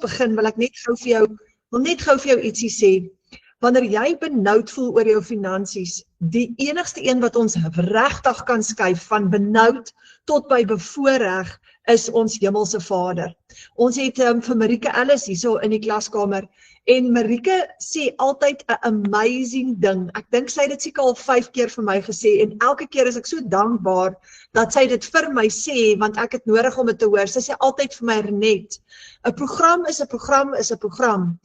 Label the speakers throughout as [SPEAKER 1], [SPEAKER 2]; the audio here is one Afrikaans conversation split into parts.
[SPEAKER 1] begin, wil ek net gou vir jou ietsie sê. Wanneer jy benoud voel oor jou finansies, die enigste een wat ons regtig kan skuif van benoud tot by bevoorreg is ons hemelse Vader. Ons het vir Marike Ellis hierso in die klaskamer en Marike sê altyd 'n amazing ding. Ek dink sy het dit seker al 5 keer vir my gesê en elke keer is ek so dankbaar dat sy dit vir my sê want ek het nodig om dit te hoor. Sy sê altyd vir my, Renet, 'n program is 'n program is 'n program.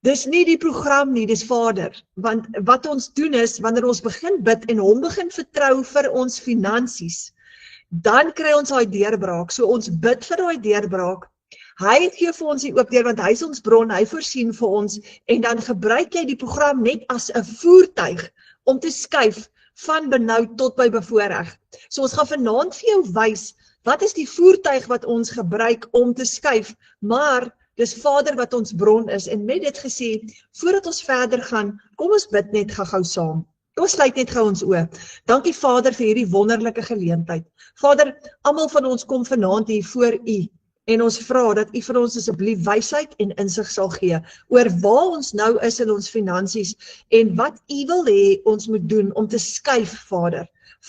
[SPEAKER 1] Dis nie die program nie, dis Vader. Want wat ons doen is, wanneer ons begin bid en hom begin vertrou vir ons finansies, dan kry ons daai deurbraak. So ons bid vir daai deurbraak. Hy gee vir ons die oop deur, want hy is ons bron, hy voorsien vir ons, en dan gebruik jy die program net as 'n voertuig om te skuif van benoud tot by bevoorreg. So ons gaan vanaand vir jou wys, wat is die voertuig wat ons gebruik om te skuif, maar dis Vader wat ons bron is, en met dit gesê, voordat ons verder gaan, kom ons bid net gou saam. Kom ons sluit net gou ons oë. Dankie Vader vir hierdie wonderlike geleentheid. Vader, almal van ons kom vanaand hier voor U, en ons vra dat U vir ons asseblief wysheid en insig sal gee, oor waar ons nou is in ons finansies, en wat U wil hê ons moet doen om te skuif, Vader,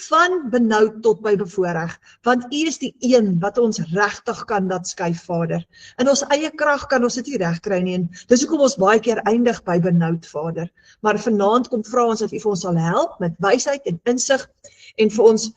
[SPEAKER 1] van benoud tot by bevoorreg, want U is die een wat ons regtig kan dat skuif, Vader. In ons eie krag kan ons dit nie reg kry nie, en dis hoekom ons baie keer eindig by benoud, Vader. Maar vanaand kom vra ons dat U vir ons sal help met wysheid en insig, en vir ons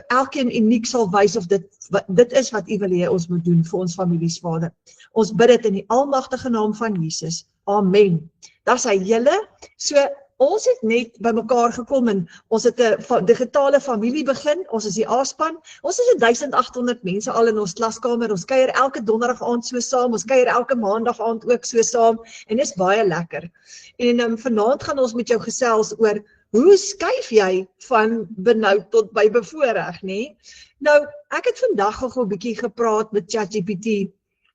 [SPEAKER 1] elkeen uniek sal wys of dit is wat U wil hê ons moet doen vir ons families, Vader. Ons bid dit in die almagtige naam van Jesus. Amen. Dis hy julle. So ons het net by mekaar gekom en ons het 'n digitale familie begin. Ons is die A-span. Ons is 1800 mense al in ons klaskamer. Ons kuier elke donderdag aand so saam. Ons kuier elke maandag aand ook so saam en dis baie lekker. En vanaand gaan ons met jou gesels oor hoe skuif jy van benoud tot by bevoorreg, nê? Nou, ek het vandag gou 'n bietjie gepraat met ChatGPT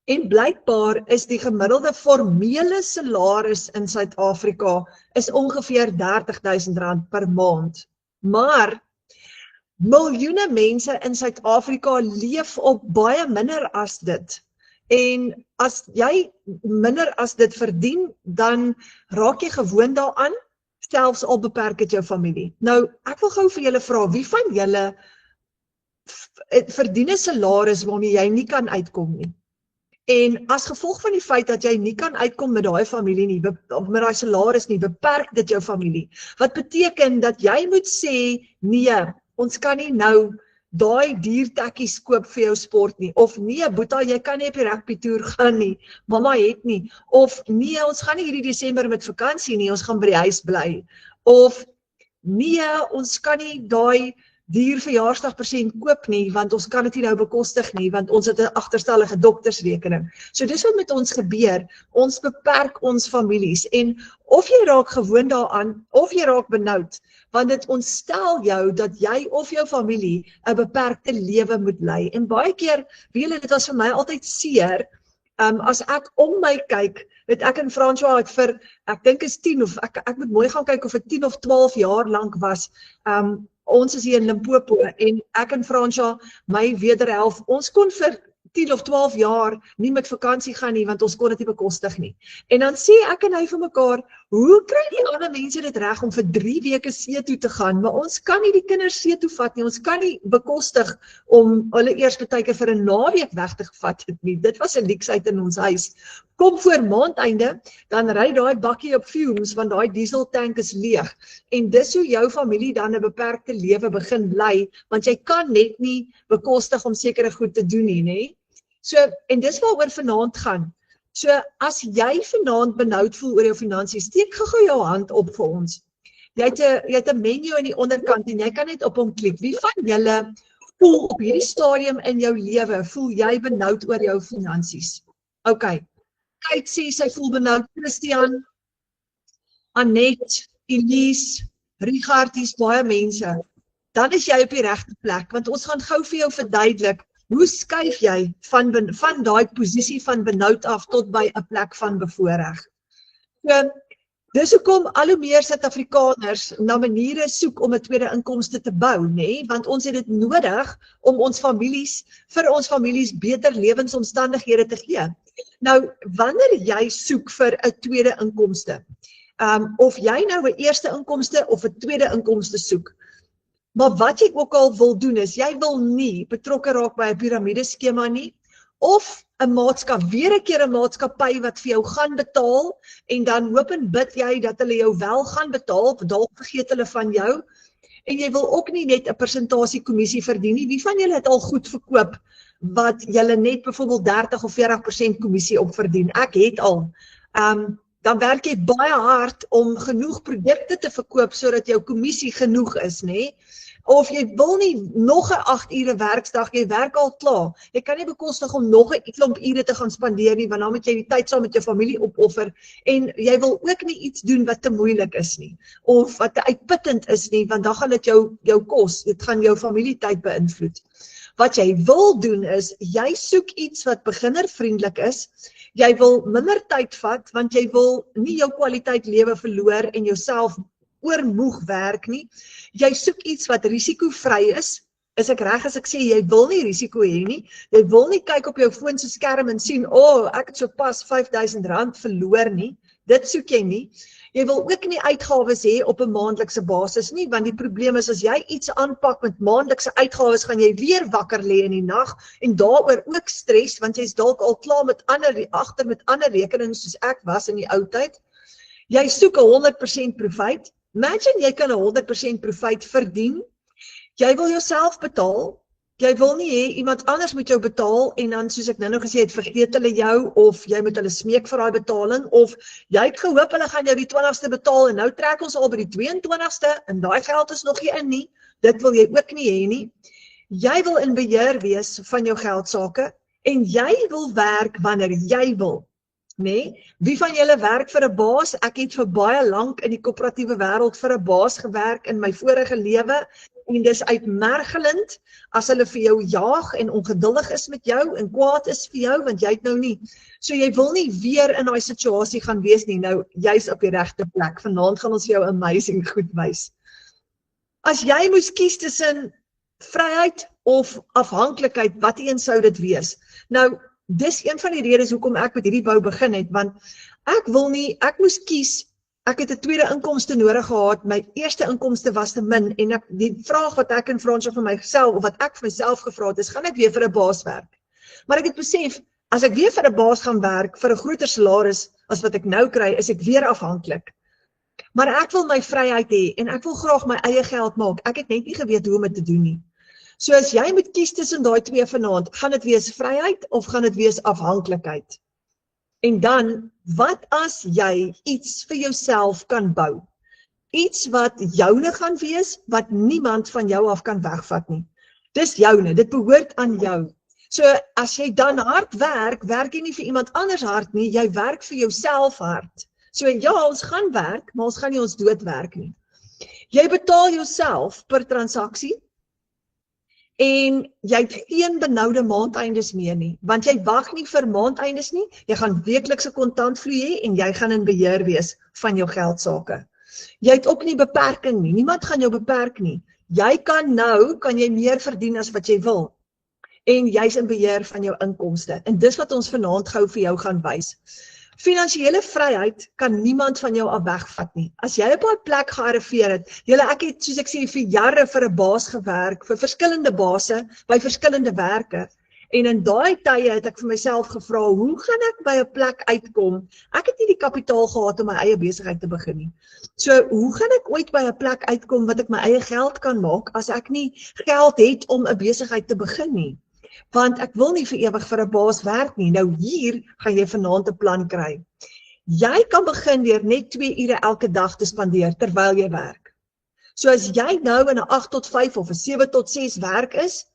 [SPEAKER 1] en blykbaar is die gemiddelde formele salaris in Suid-Afrika is ongeveer R30.000 per maand. Maar miljoene mense in Suid-Afrika leef op baie minder as dit. En as jy minder as dit verdien, dan raak jy gewoond daaraan, selfs al beperk dit jou familie. Nou, ek wil gou vir julle vra, wie van julle verdien 'n salaris waarmee jy nie kan uitkom nie? En as gevolg van die feit dat jy nie kan uitkom met daai familie nie, of met daai salaris nie, beperk dit jou familie. Wat beteken dat jy moet sê, nee, ons kan nie nou daai diertekkies koop vir jou sport nie, of nee, Boeta, jy kan nie op die rugby toer gaan nie, mamma het nie, of nee, ons gaan nie hierdie Desember met vakansie nie, ons gaan by die huis bly, of nee, ons kan nie daai dierverjaarsdagpresent koop nie, want ons kan dit nie nou bekostig nie, want ons het 'n agterstallige doktersrekening. So dis wat met ons gebeur, ons beperk ons families, en of jy raak gewoond daaraan, of jy raak benoud, want dit ontstel jou dat jy of jou familie 'n beperkte lewe moet lei. En baie keer, weet julle, dit was vir my altyd seer, as ek om my kyk, weet ek en François het vir, ek dink is 10 of, ek moet mooi gaan kyk of het 10 of 12 jaar lank was, ons is hier in Limpopo, en ek en François, my wederhelf, ons kon vir 10 of 12 jaar nie met vakansie gaan nie, want ons kon dit nie bekostig nie. En dan sê ek en hy vir mekaar, hoe kry die ander mense dit reg om vir 3 weke see toe te gaan, maar ons kan nie die kinders see toe vat nie, ons kan nie bekostig om hulle eers partykeer vir 'n naweek weg te vat het nie, dit was 'n leksheid in ons huis. Kom voor maandeinde, dan ry daai bakkie op fumes, want daai dieseltank is leeg, en dis hoe jou familie dan 'n beperkte lewe begin lei, want jy kan net nie bekostig om sekere goed te doen nie, nê? So, en dis waaroor vanaand gaan. So, as jy vanaand benoud voel oor jou finansies, steek gou jou hand op vir ons. Jy het 'n menu in die onderkant en jy kan net op hom klik. Wie van julle voel op hierdie stadium in jou lewe, voel jy benoud oor jou finansies? OK. Kyk, sê sy voel benoud. Christian, Annette, Elise, Richard, hier's baie mense. Dan is jy op die regte plek, want ons gaan gou vir jou verduidelik, hoe skuif jy van daai posisie van benoud af tot by 'n plek van bevoorreg? So, dis hoekom al hoe meer Suid-Afrikaners na maniere soek om 'n tweede inkomste te bou, nê? Want ons het dit nodig om vir ons families beter lewensomstandighede te gee. Nou, wanneer jy soek vir 'n tweede inkomste, of jy nou 'n eerste inkomste of 'n tweede inkomste soek, maar wat jy ook al wil doen is, jy wil nie betrokke raak by 'n piramideskema nie, of 'n weer 'n keer 'n maatskappy wat vir jou gaan betaal, en dan hoop en bid jy dat hulle jou wel gaan betaal, dalk vergeet hulle van jou, en jy wil ook nie net 'n persentasie kommissie verdien nie. Wie van julle het al goed verkoop, wat julle net byvoorbeeld 30 of 40% kommissie op verdien? Ek het al. Dan werk jy baie hard om genoeg produkte te verkoop, sodat jou kommissie genoeg is, nê? Of jy wil nie nog 'n 8 ure werksdag, jy werk al klaar. Jy kan nie bekostig om nog 'n klomp ure te gaan spandeer nie, want dan moet jy die tyd saam met jou familie opoffer, en jy wil ook nie iets doen wat te moeilik is nie, of wat te uitputtend is nie, want dan gaan dit jou kos, dit gaan jou familietyd beïnvloed. Wat jy wil doen is, jy soek iets wat beginnervriendelik is, jy wil minder tyd vat, want jy wil nie jou kwaliteit lewe verloor en jouself oormoeg werk nie. Jy soek iets wat risikovry is ek reg as ek sê, jy wil nie risiko hê nie, jy wil nie kyk op jou foon se skerm en sien, ek het so pas R5.000 verloor nie, dit soek jy nie. Jy wil ook nie uitgawes hê op 'n maandelikse basis nie, want die probleem is, as jy iets aanpak met maandelikse uitgawes, gaan jy weer wakker lê in die nag, en daaroor ook stres, want jy's dalk al klaar met ander rekenings, soos ek was in die ou tyd. Jy soek 'n 100% profijt. Imagine jy kan 'n 100% profijt verdien. Jy wil jouself betaal. Jy wil nie hê iemand anders moet jou betaal, en dan, soos ek nou gesê het, vergeet hulle jou, of jy moet hulle smeek vir daai betaling, of jy het gehoop hulle gaan jou die 20ste betaal, en nou trek ons al by die 22ste, en daai geld is nog nie in nie. Dit wil jy ook nie hê nie. Jy wil in beheer wees van jou geldsaake, en jy wil werk wanneer jy wil. Nee, wie van julle werk vir 'n baas? Ek het vir baie lank in die koöperatiewe wêreld vir 'n baas gewerk in my vorige lewe, en dis uitmergelend as hulle vir jou jaag en ongeduldig is met jou en kwaad is vir jou, want jy het nou nie. So jy wil nie weer in daai situasie gaan wees nie. Nou, jy's op die regte plek. Vanaand gaan ons jou amazing goed wys. As jy moes kies tussen vryheid of afhanklikheid, wat een sou dit wees? Nou, dis een van die redes hoekom ek met hierdie bou begin het, want ek moes kies, ek het 'n tweede inkomste nodig gehad, my eerste inkomste was te min, en die vraag wat ek in Fransjo vir myself, of wat ek vir myself gevra het, is, gaan ek weer vir 'n baas werk? Maar ek het besef, as ek weer vir 'n baas gaan werk, vir 'n groter salaris as wat ek nou kry, is ek weer afhanklik. Maar ek wil my vryheid hê, en ek wil graag my eie geld maak, ek het net nie geweet hoe om dit te doen nie. So as jy moet kies tussen daai twee vanaand, gaan dit wees vryheid of gaan dit wees afhanklikheid? En dan, wat as jy iets vir jouself kan bou? Iets wat joune gaan wees, wat niemand van jou af kan wegvat nie. Dis joune, dit behoort aan jou. So as jy dan hard werk, werk jy nie vir iemand anders hard nie, jy werk vir jouself hard. So ja, ons gaan werk, maar ons gaan nie ons dood werk nie. Jy betaal jouself per transaksie, en jy het geen benoude maandeindes meer nie, want jy wag nie vir maandeindes nie, jy gaan weeklikse kontantvloei hê, en jy gaan in beheer wees van jou geldsaake. Jy het ook nie beperking nie, niemand gaan jou beperk nie. Jy kan jy meer verdien as wat jy wil, en jy's in beheer van jou inkomste, en dis wat ons vanaand gou vir jou gaan wys. Finansiële vryheid kan niemand van jou af wegvat nie. As jy op 'n plek gearriveer het, ek het, soos ek sê, vir jare vir 'n baas gewerk, vir verskillende base, by verskillende werke, en in daai tye het ek vir myself gevra, hoe gaan ek by 'n plek uitkom? Ek het nie die kapitaal gehad om my eie besigheid te begin nie. So, hoe gaan ek ooit by 'n plek uitkom wat ek my eie geld kan maak, as ek nie geld het om 'n besigheid te begin nie? Want ek wil nie vir ewig vir 'n baas werk nie. Nou hier gaan jy vanaand 'n plan kry. Jy kan begin deur net 2 ure elke dag te spandeer terwyl jy werk. So as jy nou in 'n 8 tot 5 of 'n 7 tot 6 werk is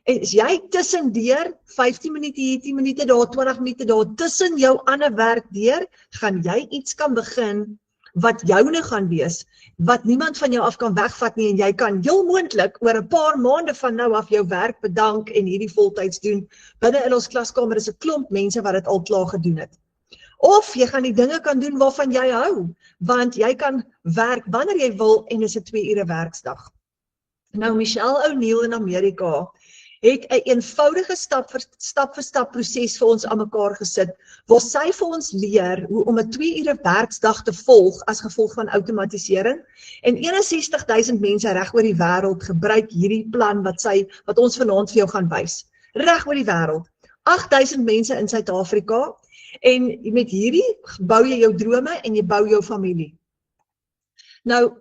[SPEAKER 1] jy tussendeur 15 minute hier, 10 minute daar, 20 minute daar, tussen jou ander werk deur, gaan jy iets kan begin wat joune gaan wees, wat niemand van jou af kan wegvat nie, en jy kan heel moontlik oor 'n paar maande van nou af jou werk bedank en hierdie voltyds doen. Binne in ons klaskamer is 'n klomp mense wat dit al klaar gedoen het. Of jy gaan die dinge kan doen waarvan jy hou, want jy kan werk wanneer jy wil, en dis 'n 2 ure werksdag. Nou, Michelle O'Neill in Amerika het 'n eenvoudige stap vir stap proses vir ons aan mekaar gesit, waar sy vir ons leer hoe om 'n 2 ure werksdag te volg as gevolg van outomatisering. En 61.000 mense reg oor die wêreld gebruik hierdie plan wat ons vanaand vir jou gaan wys. Reg oor die wêreld. 8.000 mense in Suid-Afrika, en met hierdie bou jy jou drome en jy bou jou familie. Nou,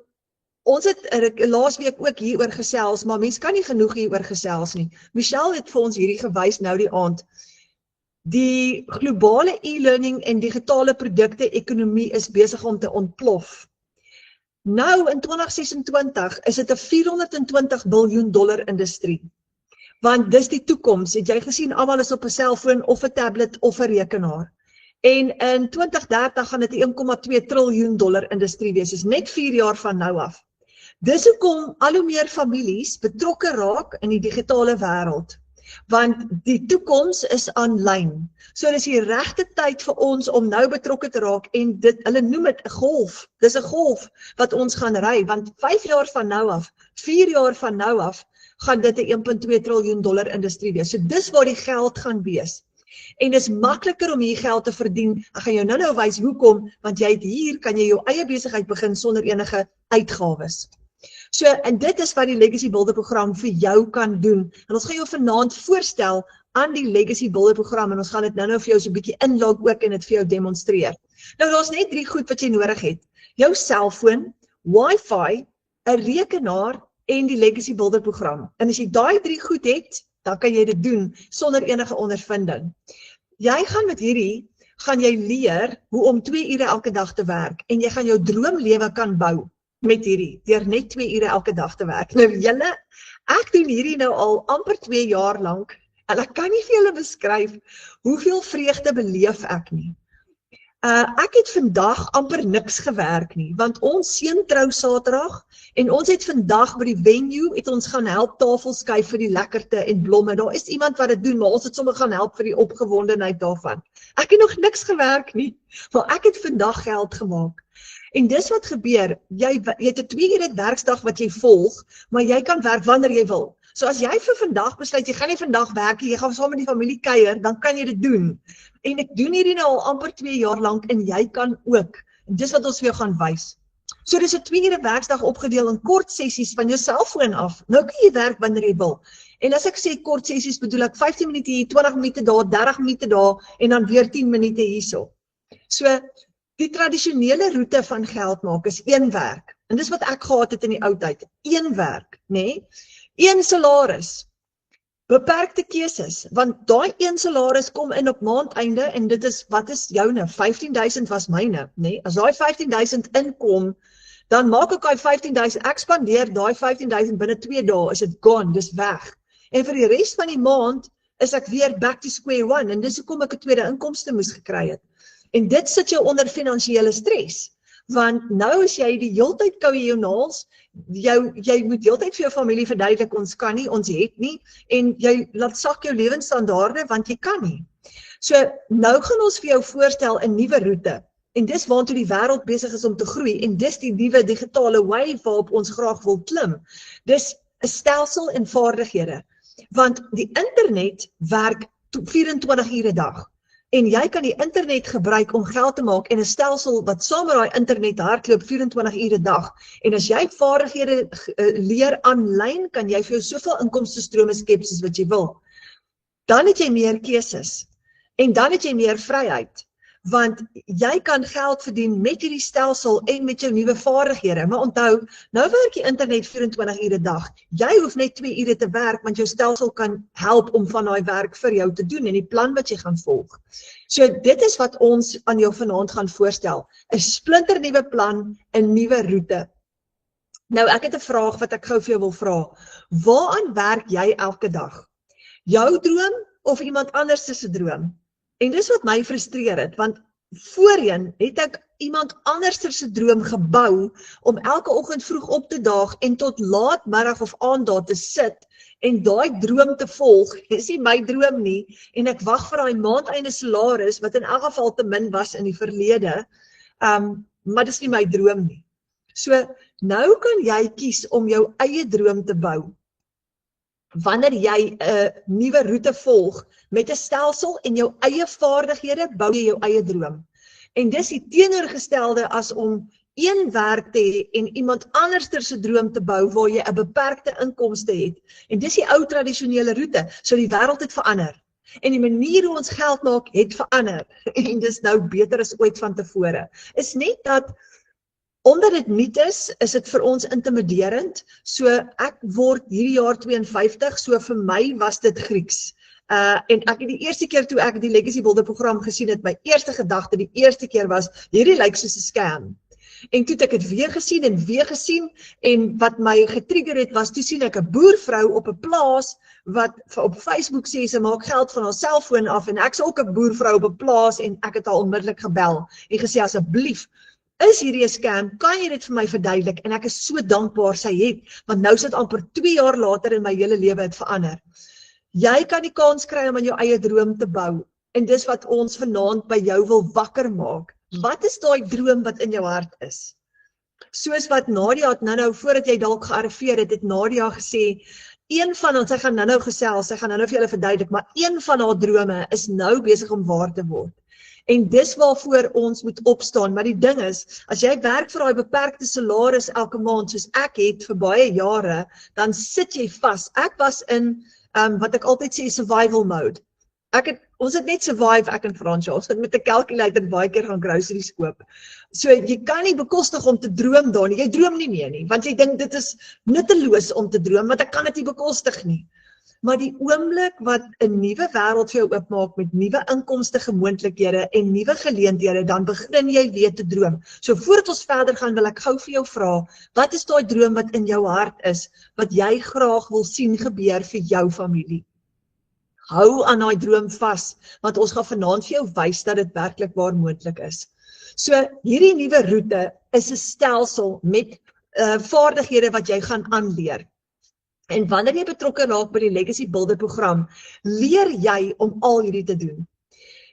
[SPEAKER 1] ons het laasweek ook hieroor gesels, maar mens kan nie genoeg hieroor gesels nie. Michelle het vir ons hierdie gewys nou die aand. Die globale e-learning en digitale produkte ekonomie is besig om te ontplof. Nou in 2026 is dit 'n $420 biljoen industrie. Want dis die toekoms. Het jy gesien, almal is op 'n selfoon of 'n tablet of 'n rekenaar. En in 2030 gaan dit 'n $1,2 triljoen industrie wees. Dis net 4 jaar van nou af. Dis hoekom al hoe meer families betrokke raak in die digitale wêreld. Want die toekoms is aanlyn. So dis die regte tyd vir ons om nou betrokke te raak, en hulle noem dit 'n golf. Dis 'n golf wat ons gaan ry, want 5 jaar van nou af, 4 jaar van nou af, gaan dit 'n $1,2 triljoen industrie wees. So dis waar die geld gaan wees. En dis makliker om hier geld te verdien. Ek gaan jou nou wys hoekom, want kan jy jou eie besigheid begin sonder enige uitgawes. So, en dit is wat die Legacy Builder program vir jou kan doen. En ons gaan jou vanaand voorstel aan die Legacy Builder program, en ons gaan dit nou vir jou so 'n bietjie inlog ook en dit vir jou demonstreer. Nou, daar's net 3 goed wat jy nodig het. Jou selfoon, Wi-Fi, 'n rekenaar en die Legacy Builder program. En as jy daai 3 goed het, dan kan jy dit doen sonder enige ondervinding. Jy gaan met hierdie, gaan jy leer hoe om 2 ure elke dag te werk, en jy gaan jou droomlewe kan bou met hierdie, deur net 2 ure elke dag te werk. Nou julle, ek doen hierdie nou al amper 2 jaar lank, en ek kan nie vir julle beskryf hoeveel vreugde beleef ek nie. Ek het vandag amper niks gewerk nie, want ons seun trou Saterdag, en ons het vandag by die venue, het ons gaan help tafels skuif vir die lekkerte en blomme. Daar is iemand wat dit doen, maar ons het sommer gaan help vir die opgewondenheid daarvan. Ek het nog niks gewerk nie, maar ek het vandag geld gemaak. En dis wat gebeur, jy het 'n 2 ure werksdag wat jy volg, maar jy kan werk wanneer jy wil. So as jy vir vandag besluit, jy gaan nie vandag werk nie, jy gaan saam met die familie kuier, dan kan jy dit doen. En ek doen hierdie nou al amper 2 jaar lank, en jy kan ook. En dis wat ons vir jou gaan wys. So dis 'n 2 ure werksdag opgedeel in kort sessies van jou selfoon af. Nou kan jy werk wanneer jy wil. En as ek sê kort sessies, bedoel ek 15 minute hier, 20 minute daar, 30 minute daar, en dan weer 10 minute hierso. So, die tradisionele roete van geld maak is 1 werk. En dis wat ek gehad het in die ou tyd. 1 werk, nê? 1 salaris. Beperkte keuses, want daai 1 salaris kom in op maandeinde, en dit is, wat is joune? 15.000 was myne, nê? As daai 15.000 inkom, dan maak ek daai 15.000, ek spandeer daai 15.000 binne 2 dae, is dit gone, dis weg. En vir die res van die maand is ek weer back to square one, en dis hoekom ek 'n tweede inkomste moes gekry het. En dit sit jou onder finansiële stres, want nou as jy die heeltyd kou jy jou naels, jy moet heeltyd vir jou familie verduidelik, ons kan nie, ons het nie, en jy laat sak jou lewensstandaarde, want jy kan nie. So, nou gaan ons vir jou voorstel 'n nuwe roete, en dis waartoe die wêreld besig is om te groei, en dis die nuwe digitale wave waarop ons graag wil klim. Dis 'n stelsel en vaardighede, want die internet werk 24 ure 'n dag. En jy kan die internet gebruik om geld te maak, en 'n stelsel wat saam met daai internet hardloop 24 ure 'n dag. En as jy vaardighede leer aanlyn, kan jy vir jou soveel inkomstestrome skep soos wat jy wil. Dan het jy meer keuses, en dan het jy meer vryheid, want jy kan geld verdien met hierdie stelsel en met jou nuwe vaardighede. Maar onthou, nou werk die internet 24 ure 'n dag. Jy hoef net 2 ure te werk, want jou stelsel kan help om van daai werk vir jou te doen, en die plan wat jy gaan volg. So dit is wat ons aan jou vanaand gaan voorstel, 'n splinternuwe plan, 'n nuwe roete. Nou ek het 'n vraag wat ek gou vir jou wil vra. Waaraan werk jy elke dag? Jou droom of iemand anders se droom? En dis wat my frustreer het, want voorheen het ek iemand anders se droom gebou om elke oggend vroeg op te daag en tot laat middag of aand daar te sit en daai droom te volg. Dis nie my droom nie, en ek wag vir daai maandeinde salaris wat in elk geval te min was in die verlede, maar dis nie my droom nie. So nou kan jy kies om jou eie droom te bou. wanneer jy 'n nuwe roete volg met 'n stelsel en jou eie vaardighede, bou jy jou eie droom. En dis die teenoorgestelde as om een werk te hê en iemand anderster se droom te bou waar jy 'n beperkte inkomste het. En dis die ou tradisionele roete, so die wêreld het verander. En die manier hoe ons geld maak het verander. En dis nou beter as ooit van tevore. Is net dat omdat dit nuut is dit vir ons intimiderend. So ek word hierdie jaar 52, so vir my was dit Grieks. En ek het die eerste keer toe ek die Legacy Builder program gesien het, my eerste gedagte die eerste keer was, hierdie lyk soos 'n scam. En toe het ek het weer gesien en wat my getrigger het was, toe sien ek 'n boervrou op 'n plaas wat op Facebook sê sy maak geld van haar selfoon af en ek's ook 'n boervrou op 'n plaas en ek het haar onmiddellik gebel en gesê asseblief, is hierdie 'n scam, kan jy dit vir my verduidelik? En ek is so dankbaar sy het, want nou sit amper 2 jaar later en my hele lewe het verander. Jy kan die kans kry om aan jou eie droom te bou en dis wat ons vanaand by jou wil wakker maak. Wat is daai droom wat in jou hart is? Soos wat Nadia het nou voordat jy dalk gearriveer het Nadia gesê, een van ons, sy gaan nou gesels, sy gaan nou vir julle verduidelik, maar een van haar drome is nou besig om waar te word. En dis waarvoor ons moet opstaan, maar die ding is, as jy werk vir daai beperkte salaris elke maand, soos ek het vir baie jare, dan sit jy vas. Ek was in, wat ek altyd sê, survival mode. Ons het net survive, ek en Fransja, ons het met 'n calculator baie keer gaan groceries koop. So jy kan nie bekostig om te droom daar nie, jy droom nie meer nie, want jy dink dit is nutteloos om te droom, want ek kan dit nie bekostig nie. Maar die oomblik wat 'n nuwe wêreld vir jou oopmaak met nuwe inkomste moontlikhede en nuwe geleenthede, dan begin jy weer te droom. So voordat ons verder gaan, wil ek gou vir jou vra, wat is daai droom wat in jou hart is, wat jy graag wil sien gebeur vir jou familie? Hou aan daai droom vas, want ons gaan vanaand vir jou wys dat dit werklik waar moontlik is. So hierdie nuwe roete is 'n stelsel met vaardighede wat jy gaan aanleer. En wanneer jy betrokke raak by die Legacy Builder program, leer jy om al hierdie te doen.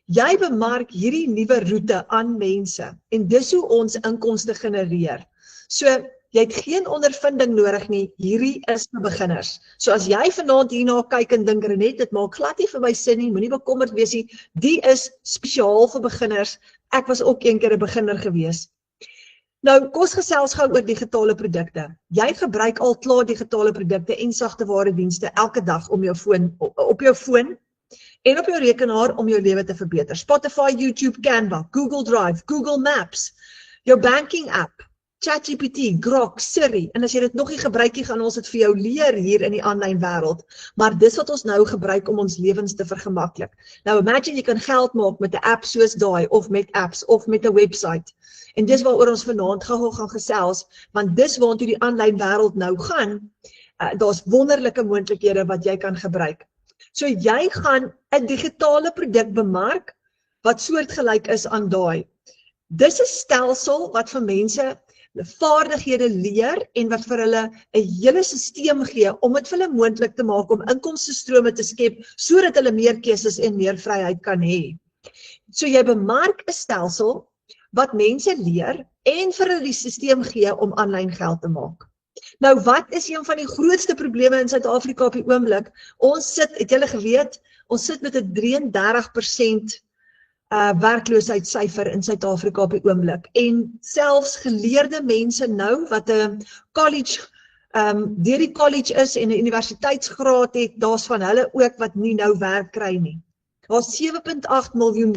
[SPEAKER 1] Jy bemark hierdie nuwe roete aan mense en dis hoe ons inkomste genereer. So jy het geen ondervinding nodig nie, hierdie is vir beginners. So as jy vanaand hierna kyk en dink, Renet, dit maak glad nie vir my sin nie, moenie bekommerd wees nie, die is spesiaal vir beginners. Ek was ook een keer 'n beginner gewees. Nou, kos gesels gou oor digitale produkte. Jy gebruik al klaar digitale produkte en sagteware dienste elke dag om jou foon, op jou foon en op jou rekenaar om jou lewe te verbeter. Spotify, YouTube, Canva, Google Drive, Google Maps, jou banking app, ChatGPT, Grok, Siri, en as jy dit nog nie gebruik nie, gaan ons dit vir jou leer hier in die aanlyn wêreld, maar dis wat ons nou gebruik om ons lewens te vergemaklik. Nou imagine jy kan geld maak met 'n app soos daai, of met apps, of met 'n website, en dis waaroor ons vanaand gaan gesels, want dis waartoe die aanlyn wêreld nou gaan, daar's wonderlike moontlikhede wat jy kan gebruik. So jy gaan 'n digitale produk bemark, wat soortgelyk is aan daai. Dis 'n stelsel wat vir mense vaardighede leer en wat vir hulle 'n hele stelsel gee om dit vir hulle moontlik te maak om inkomstestrome te skep sodat hulle meer keuses en meer vryheid kan hê. So jy bemark 'n stelsel wat mense leer en vir hulle die stelsel gee om aanlyn geld te maak. Nou wat is een van die grootste probleme in Suid-Afrika op die oomblik? Ons sit, het julle geweet, ons sit met 'n 33% werkloosheidssyfer in Suid-Afrika op die oomblik. En selfs geleerde mense nou, wat 'n college, deur die college is en 'n universiteitsgraad het, daar's van hulle ook wat nie nou werk kry nie. Daar's 7.8 miljoen,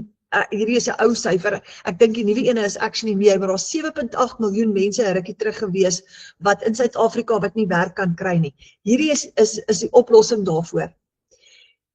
[SPEAKER 1] hierdie is 'n ou syfer, ek dink die nuwe ene is actually meer, maar daar's 7.8 miljoen mense 'n rukkie terug gewees, wat in Suid-Afrika wat nie werk kan kry nie. Hierdie is die oplossing daarvoor.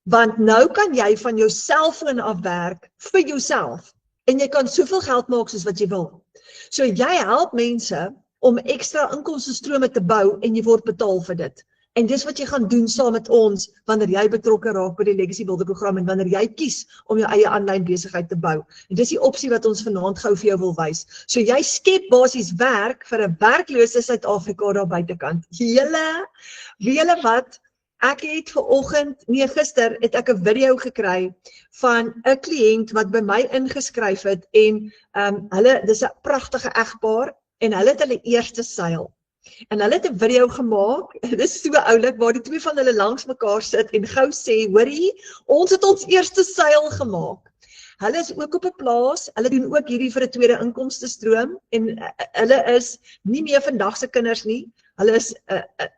[SPEAKER 1] Want nou kan jy van jou selfoon af werk vir jouself en jy kan soveel geld maak soos wat jy wil. So jy help mense om ekstra inkomstestrome te bou en jy word betaal vir dit. En dis wat jy gaan doen saam met ons wanneer jy betrokke raak by die Legacy Builder program en wanneer jy kies om jou eie aanlyn besigheid te bou. En dis die opsie wat ons vanaand gou vir jou wil wys. So jy skep basies werk vir 'n werklose Suid-Afrika daar buitekant. Julle wat? Ek het gister het ek 'n video gekry van 'n kliënt wat by my ingeskryf het en dis 'n pragtige egpaar en hulle het hulle eerste seil. En hulle het 'n video gemaak, dit is so oulik, waar die twee van hulle langs mekaar sit en gou sê, hoorie, ons het ons eerste seil gemaak. Hulle is ook op 'n plaas, hulle doen ook hierdie vir 'n tweede inkomstestroom en hulle is nie meer vandag se kinders nie. Hulle is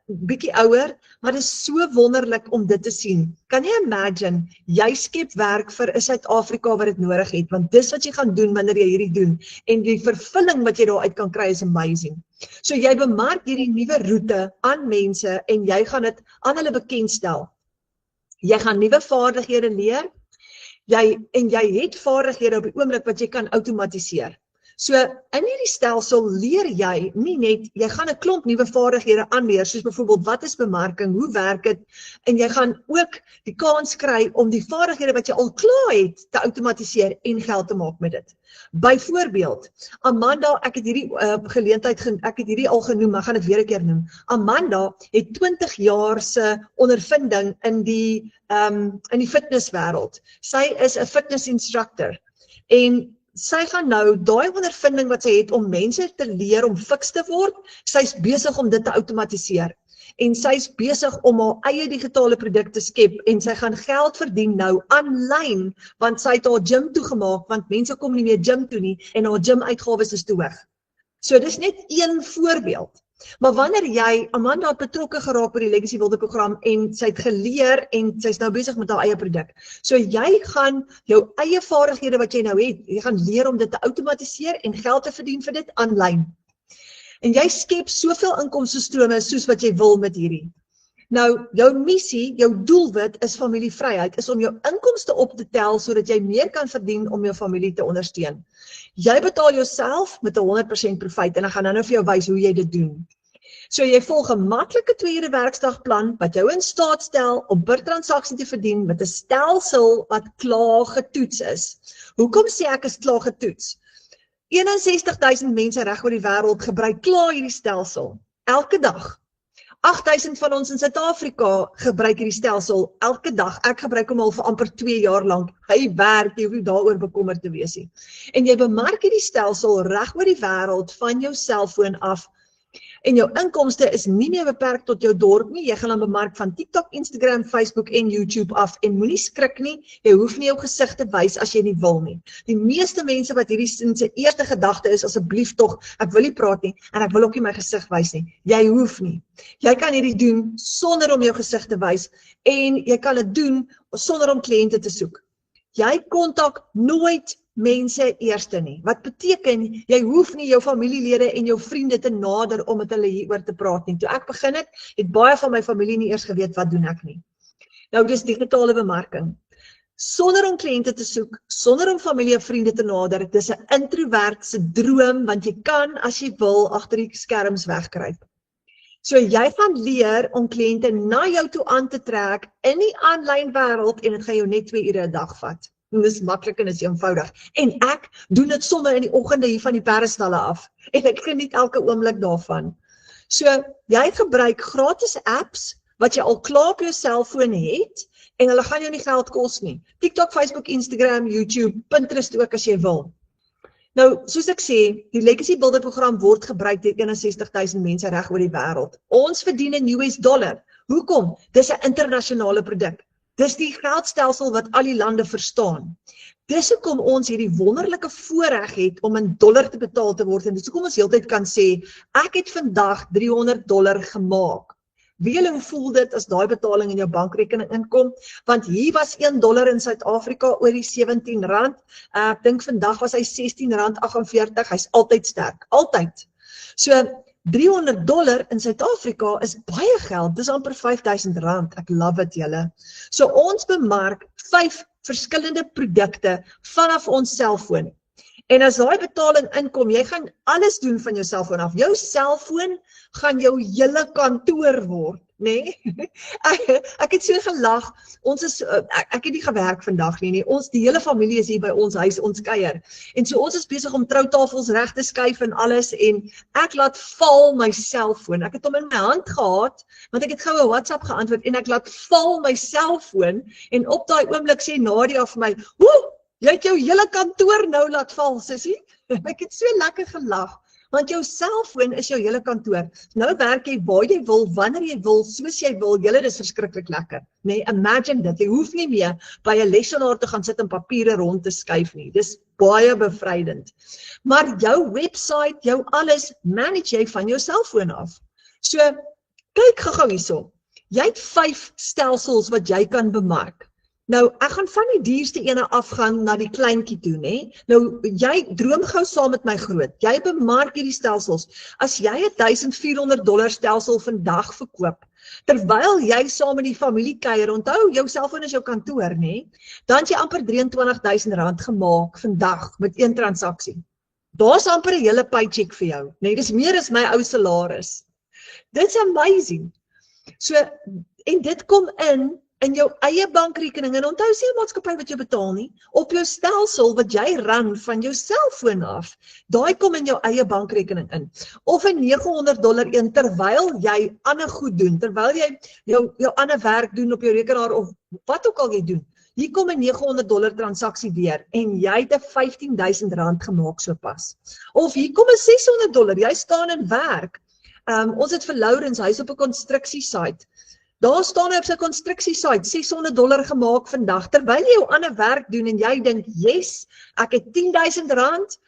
[SPEAKER 1] bietjie ouer, maar dit is so wonderlik om dit te sien. Kan jy imagine, jy skep werk vir 'n Suid-Afrika wat dit nodig het, want dis wat jy gaan doen wanneer jy hierdie doen en die vervulling wat jy daaruit kan kry is amazing. So jy bemark hierdie nuwe roete aan mense en jy gaan dit aan hulle bekendstel. Jy gaan nuwe vaardighede leer. Jy het vaardighede op die oomblik wat jy kan outomatiseer. So in hierdie stelsel leer jy nie net, jy gaan 'n klomp nuwe vaardighede aanleer, soos byvoorbeeld wat is bemarking, hoe werk dit, en jy gaan ook die kans kry om die vaardighede wat jy al klaar het te outomatiseer en geld te maak met dit. Byvoorbeeld, Amanda, ek het hierdie ek het hierdie al genoem, maar gaan dit weer 'n keer noem. Amanda het 20 jaar se ondervinding in die fitnesswêreld. Sy is 'n fitness instructor en sy gaan nou daai ondervinding wat sy het om mense te leer om fiks te word, sy's besig om dit te outomatiseer. En sy's besig om haar eie digitale produk te skep en sy gaan geld verdien nou aanlyn, want sy het haar gym toegemaak, want mense kom nie meer gym toe nie en haar gym uitgawes is te hoog. So dis net een voorbeeld. Maar wanneer jy, Amanda het betrokke geraak by die Legacy Builder program en sy het geleer en sy's nou besig met haar eie produk. So jy gaan jou eie vaardighede wat jy nou het, jy gaan leer om dit te outomatiseer en geld te verdien vir dit aanlyn. En jy skep soveel inkomstestrome soos wat jy wil met hierdie. Nou, jou missie, jou doelwit is familievryheid, is om jou inkomste op te tel sodat jy meer kan verdien om jou familie te ondersteun. Jy betaal jouself met 'n 100% profiet en ek gaan nou vir jou wys hoe jy dit doen. So jy volg 'n maklike 2 ure werkdagplan wat jou in staat stel om per transaksie te verdien met 'n stelsel wat klaar getoets is. Hoekom sê ek is klaar getoets? 61,000 mense reg oor die wêreld gebruik klaar hierdie stelsel elke dag. 8,000 van ons in Suid-Afrika gebruik hierdie stelsel elke dag. Ek gebruik hom al vir amper 2 jaar lank. Hy werk, jy hoef nie daaroor bekommerd te wees nie. En jy bemark hierdie stelsel reg oor die wêreld van jou selfoon af. En jou inkomste is nie meer beperk tot jou dorp nie. Jy gaan dan bemark van TikTok, Instagram, Facebook en YouTube af. En moenie skrik nie, jy hoef nie jou gesig te wys as jy nie wil nie. Die meeste mense wat hierdie sin se eerste gedagte is, asseblief tog, ek wil nie praat nie en ek wil ook nie my gesig wys nie. Jy hoef nie. Jy kan hierdie doen sonder om jou gesig te wys en jy kan dit doen sonder om kliënte te soek. Jy kontak nooit mense eerste nie. Wat beteken, jy hoef nie jou familielede en jou vriende te nader om met hulle hieroor te praat nie. Toe ek begin het baie van my familie nie eers geweet wat doen ek nie. Nou dis digitale bemarking. Sonder om kliënte te soek, sonder om familie en vriende te nader, dis 'n introvert se droom, want jy kan as jy wil agter die skerms wegkruip. So jy gaan leer om kliënte na jou toe aan te trek in die aanlyn wêreld en dit gaan jou net 2 ure 'n dag vat. Dit is maklik en is eenvoudig. En ek doen dit sommer in die oggende hier van die perdestalle af. En ek geniet elke oomblik daarvan. So, jy gebruik gratis apps wat jy al klaar op jou selfoon het en hulle gaan jou nie geld kos nie. TikTok, Facebook, Instagram, YouTube, Pinterest ook as jy wil. Nou, soos ek sê, die Legacy Builder program word gebruik deur 61,000 mense reg oor die wêreld. Ons verdien in US dollar. Hoekom? Dis 'n internasionale produk. Dis die geldstelsel wat al die lande verstaan. Dis hoekom ons hierdie wonderlike voorreg het om in dollar te betaal te word en dis hoekom ons heeltyd kan sê, ek het vandag $300 gemaak. Wie julle voel dit as daai betaling in jou bankrekening inkom? Want hier was $1 in Suid-Afrika oor die R17. Ek dink vandag was hy R16.48. Hy's altyd sterk, altyd. So $300 in Suid-Afrika is baie geld, dis amper R5,000, ek love it julle. So ons bemark 5 verskillende produkte vanaf ons selfoon. En as daai betaling inkom, jy gaan alles doen van jou selfoon af. Jou selfoon gaan jou hele kantoor word, nê? Ek het so gelag, ek het nie gewerk vandag nie, ons die hele familie is hier by ons huis, ons kuier. En so ons is besig om troutafels reg te skuif en alles en ek laat val my selfoon. Ek het hom in my hand gehad, want ek het gou 'n WhatsApp geantwoord en ek laat val my selfoon en op daai oomblik sê Nadia vir my, "Woe, jy het jou hele kantoor nou laat val, sussie." Ek het so lekker gelag. Want jou selfoon is jou hele kantoor. Nou werk jy waar jy wil, wanneer jy wil, soos jy wil. Julle, dis verskriklik lekker. Nee, imagine dit. Jy hoef nie meer by 'n lesenaar te gaan sit en papiere rond te skuif nie. Dis baie bevrydend. Maar jou website, jou alles, manage jy van jou selfoon af. So, kyk gou hierso. Jy het 5 stelsels wat jy kan bemark. Nou, ek gaan van die duurste ene afgaan na die kleintjie toe, né? Nou, jy droom gou saam met my groot. Jy bemark hierdie stelsels. As jy 'n $1,400 stelsel vandag verkoop, terwyl jy saam met die familie kuier, onthou, jou selfoon is jou kantoor, né? Dan het jy amper R23,000 gemaak vandag met een transaksie. Daar's amper 'n hele paycheck vir jou, né? Dis meer as my ou salaris. Dit's amazing. So, en dit kom in jou eie bankrekening, en onthou sê 'n maatskappy wat jy betaal nie, op jou stelsel wat jy ran van jou selfoon af, daai kom in jou eie bankrekening in. Of 'n $900 een terwyl jy ander goed doen, terwyl jy jou ander werk doen op jou rekenaar of wat ook al jy doen. Hier kom 'n $900 transaksie weer en jy het 'n R15,000 gemaak sopas. Of hier kom 'n $600, jy staan in werk. Ons het vir Lourens, hy is op 'n konstruksiesite. Daar staan hy op sy konstruksiesite, $600 gemaak vandag, terwyl jy jou ander werk doen en jy dink, yes, ek het R10,000,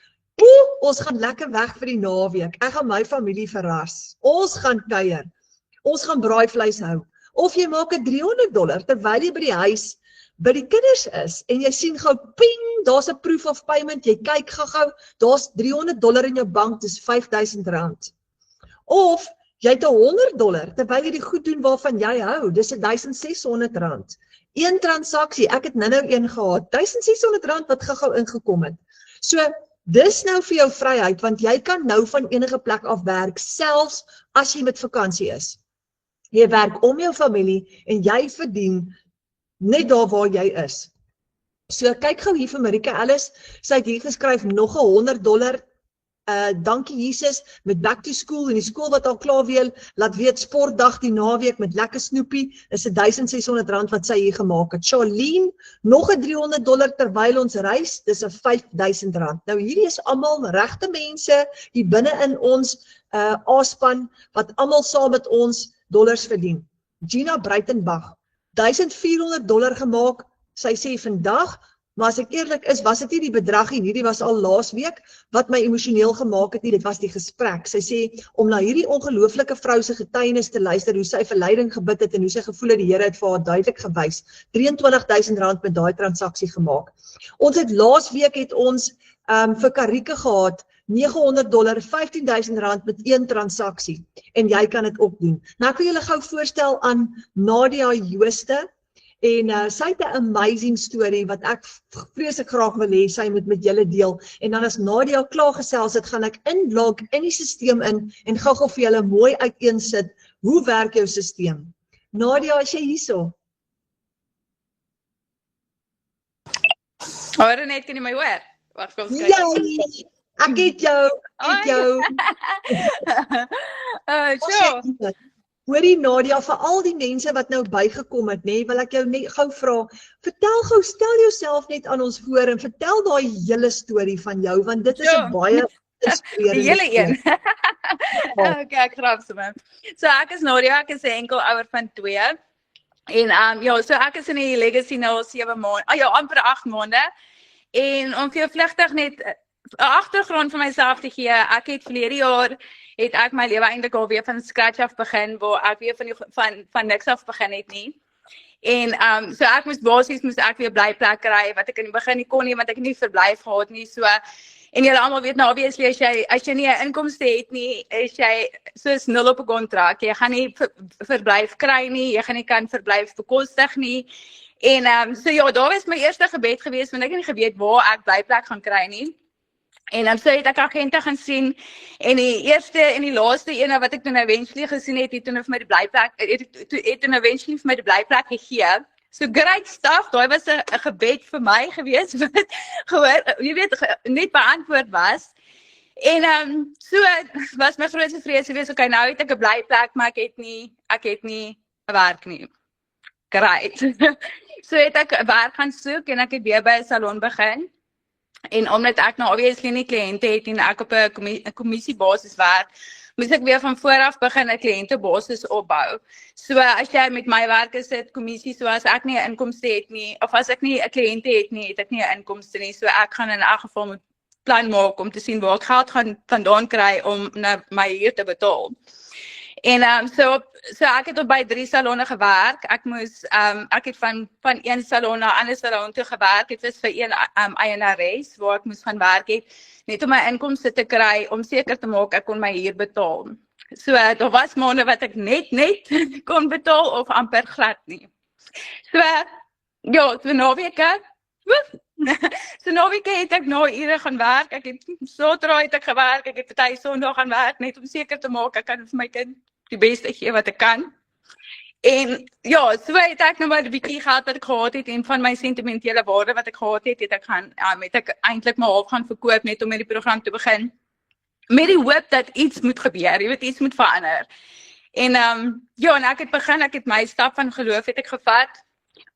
[SPEAKER 1] ons gaan lekker weg vir die naweek, ek gaan my familie verras, ons gaan kuier, ons gaan braaivleis hou. Of jy maak 'n $300, terwyl jy by die huis, by die kinders is, en jy sien gou, ping, daar's 'n proof of payment, jy kyk gou, daar's $300 in jou bank, dis R5,000. Of jy het $100, terwyl jy die goed doen waarvan jy hou, dis R1,600. Een transaksie, ek het nou een gehad, R1,600 wat gou ingekom het. So, dis nou vir jou vryheid, want jy kan nou van enige plek af werk, selfs as jy met vakansie is. Jy werk om jou familie en jy verdien net daar waar jy is. So, kyk gou hier vir Marika Ellis, sy het hier geskryf nog $100, dankie Jesus, met back to school, en die skool wat al klaar laat weet, sportdag die naweek met lekker snoepie, is R1,600 wat sy hier gemaak het. Charlene, nog 'n $300 terwyl ons reis, dis 'n R5,000. Nou hierdie is almal regte mense, hier binne in ons A-span, wat almal saam met ons dollars verdien. Gina Breitenbach, $1,400 gemaak, sy sê vandag, maar as ek eerlik is, was dit nie die bedrag nie, hierdie was al laas week, wat my emosioneel gemaak het nie, dit was die gesprek. Sy sê, om na hierdie ongelooflike vrou se getuienis te luister, hoe sy vir leiding gebid het, en hoe sy gevoel het, die Here het vir haar duidelik gewys, R23,000 met daai transaksie gemaak. Ons het laas week het ons vir Karike gehad, $900, R15,000 met een transaksie, en jy kan dit ook doen. Nou ek wil julle gou voorstel aan Nadia Jooste, en sy het 'n amazing story wat ek vreeslik graag wil hê sy moet met julle deel. En dan as Nadia klaar gesels het, gaan ek inlog in die stelsel en gou-gou vir julle mooi uiteensit hoe werk jou stelsel. Nadia, is jy hierso?
[SPEAKER 2] Hoor net, kan jy my hoor? Wag, kom kyk.
[SPEAKER 1] Ja, ek het jou.
[SPEAKER 2] Sure.
[SPEAKER 1] Hoorie Nadia, vir al die mense wat nou bygekom het, wil ek jou net gou vra, stel jouself net aan ons voor en vertel daai hele storie van jou, want dit is 'n baie inspirerende
[SPEAKER 2] die hele een. Okay, ek grap sommer. So ek is Nadia, ek is 'n enkel ouer van 2. En so ek is in die legacy nou al 7 maande, amper 8 maande. En om vir jou vlugtig net 'n agtergrond van myself te gee, ek het verlede jaar het ek my lewe eintlik al weer van scratch af begin, waar ek weer van niks af begin het nie. En so ek moes ek weer blyplek kry, wat ek in die begin nie kon nie, want ek het nie verblyf gehad nie, so. En julle almal weet nou, obviously, as jy nie 'n inkomste het nie, is jy soos 0 op 'n kontrak. Jy gaan nie verblyf kry nie, jy gaan nie kan verblyf bekostig nie. En so ja, daar was my eerste gebed gewees, want ek het nie geweet waar ek blyplek gaan kry nie. En so het ek agente gaan sien, en die eerste en die laaste ene wat ek toen eventually gesien het, het toen eventually vir my die blyplek gegee. So great stuff, daai was 'n gebed vir my gewees, wat jy weet, net beantwoord was. En so was my grootste vrees gewees, okay, nou het ek 'n blyplek, maar ek het nie 'n werk nie. Great. So het ek werk gaan soek, en ek het weer by 'n salon begin. En omdat ek nou obviously nie kliënte het en ek op 'n kommissiebasis werk, moes ek weer van vooraf begin 'n kliëntebasis opbou. So as jy met my werk is dit kommissie, so as ek nie 'n inkomste het nie, of as ek nie 'n kliënte het nie, het ek nie 'n inkomste nie. So ek gaan in elk geval moet plan maak om te sien waar ek geld gaan vandaan kry om my huur te betaal. En so ek het op by 3 salonne gewerk. Ek het van een salon na 'n ander salon toe gewerk. Dit was vir een eienares waar ek moes gaan werk het, net om my inkomste te kry om seker te maak ek kon my huur betaal. So daar was maande wat ek net kon betaal of amper glad nie. So ja, so naweke. So naweke het ek na ure gaan werk. Ek het Saterdag het ek gewerk. Ek het party Sondag gaan werk net om seker te maak ek kan vir my kind die beste gee wat ek kan. En ja, so het ek nou maar 'n bietjie geld wat ek gehad het en van my sentimentele waarde wat ek gehad het, het ek eintlik maar half gaan verkoop net om met die program te begin. Met die hoop dat iets moet gebeur, jy weet, iets moet verander. En ja, en ek het my stap van geloof het ek gevat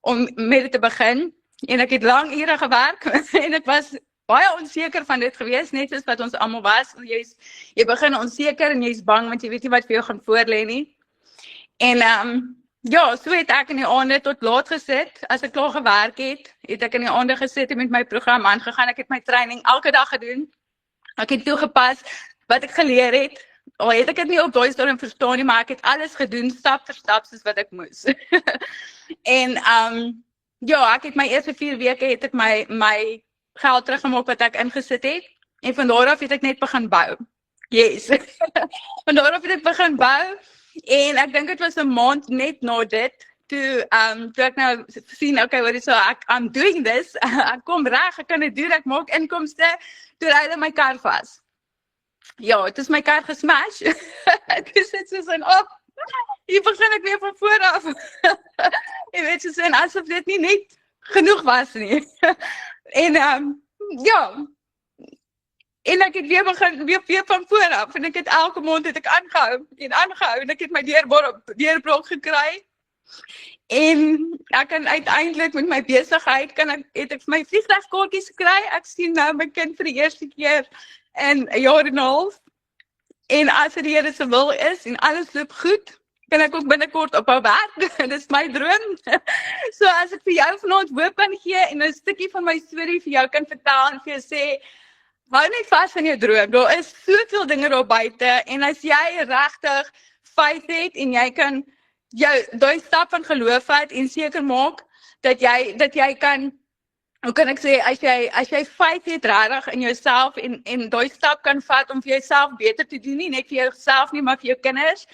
[SPEAKER 2] om met dit te begin. En ek het lang ure gewerk en ek was baie onseker van dit gewees, net soos wat ons almal was. Jy begin onseker en jy's bang want jy weet nie wat vir jou gaan voorlê nie. En ja, so het ek in die aande tot laat gesit. As ek klaar gewerk het ek in die aande gesit en met my program aangegaan. Ek het my training elke dag gedoen. Ek het toegepas wat ek geleer het. Al het ek dit nie op daai stadium verstaan nie, maar ek het alles gedoen stap vir stap soos wat ek moes. En ja, ek het my eerste 4 weke het ek my geld teruggemaak wat ek ingesit het. En van daar af het ek net begin bou. Yes. Van daar af het ek begin bou. En ek dink dit was 'n maand net na dit, toe ek nou sien, okay, what is so, I'm doing this, ek kom reg, ek kan dit doen, ek maak inkomste, toe ry hulle my kar vas. Ja, het is my kar gesmash. Toe sit soos in, hier begin ek weer van voor af. Jy weet, soos in, asof dit nie net genoeg was nie. En ja, en ek het weer van voor af, en ek het elke maand het ek aangehou, en ek het my deurbraak gekry, en ek kan uiteindelik met my besigheid, het ek my vliegtuigkaartjies gekry, ek sien nou my kind vir die eerste keer in 'n jaar en 'n half, en as dit die Here se wil is, en alles loop goed, kan ek ook binnekort ophou werk, dit is my droom. So as ek vir jou vanaand hoop kan gee, en 'n stukkie van my storie vir jou kan vertel, en vir jou sê, hou net vas aan jou droom, daar is soveel dinge daar buite, en as jy regtig faith het, en jy kan daai stap van geloof vat, en seker maak, dat jy kan, hoe kan ek sê, as jy faith het regtig in jouself, en daai stap kan vat, om vir jouself beter te doen, nie net vir jouself nie, maar vir jou kinders,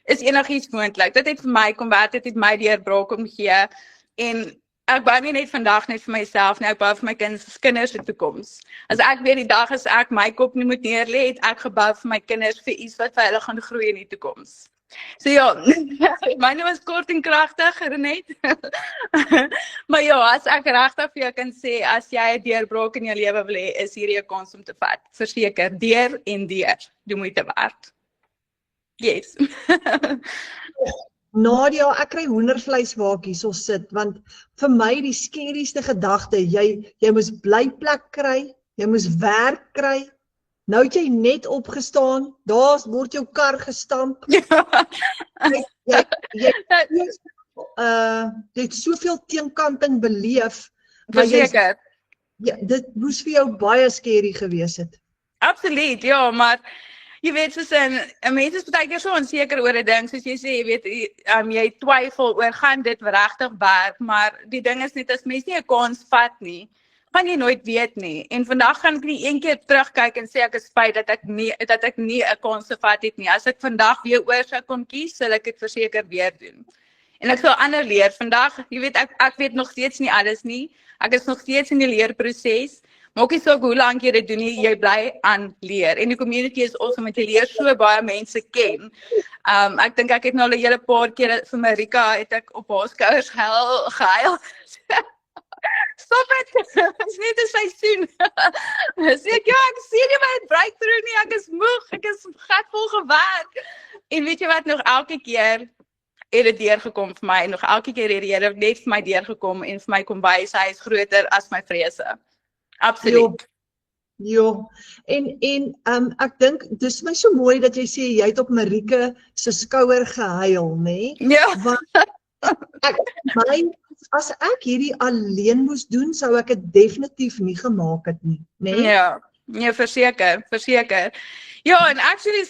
[SPEAKER 2] is enigiets moontlik. Dit het vir my kom werk, dit het my deurbraak om gee, en ek bou nie net vandag net vir myself nie, ek bou vir my kinders se toekoms. As ek weer die dag as ek my kop nie moet neerlê, het ek gebou vir my kinders vir iets wat vir hulle gaan groei in die toekoms. So ja, myne was kort en kragtig, Renet. Maar ja, as ek regtig vir jou kan sê, as jy 'n deurbraak in jou lewe wil hê, is hierdie 'n kans om te vat. Verseker, deur en deur, die moeite werd. Yes.
[SPEAKER 1] Nadia, ek kry hoendervleis waar ek hierso sit, want vir my die skerrieste gedagte, jy moes blyplek kry, jy moes werk kry, nou het jy net opgestaan, daar word jou kar gestamp, jy het soveel teenkanting beleef,
[SPEAKER 2] Verseker.
[SPEAKER 1] Dit moes vir jou baie skerry gewees het.
[SPEAKER 2] Absoluut, ja, maar jy weet, soos mense is baie keer so onseker oor 'n ding, soos jy sê, jy weet, jy twyfel oor, gaan dit regtig werk, maar die ding is net, as mens nie 'n kans vat nie, gaan jy nooit weet nie, en vandag gaan ek nie een keer terugkyk en sê ek is spyt dat ek nie 'n kans gevat het nie, as ek vandag weer oor sou kon kies, sal ek dit verseker weer doen. En ek sal ander leer, vandag, jy weet, ek weet nog steeds nie alles nie, ek is nog steeds in die leerproses, maak nie saak hoe lank jy dit doen nie, jy bly aan leer. En die community is awesome, want jy leer so baie mense ken. Ek dink ek het nou al 'n hele paar keer vir Marika, het ek op haar skouers gehuil. Stop het, het is net 'n seisoen. Sê ek, ja, ek sien nie my breakthrough nie, ek is moeg, ek is gatvol gewerk. En weet jy wat, nog elke keer het dit deurgekom vir my, en nog elke keer het die Here net vir my deurgekom, en vir my kom wys, hy is groter as my vrese. Absoluut.
[SPEAKER 1] Ja, en ek dink dis my so mooi dat jy sê jy het op Marieke se skouer gehuil, nê?
[SPEAKER 2] Ja.
[SPEAKER 1] Want as ek hierdie alleen moes doen, sou ek dit definitief nie gemaak het nie, nê?
[SPEAKER 2] Ja. Ja, verseker. Ja, en actually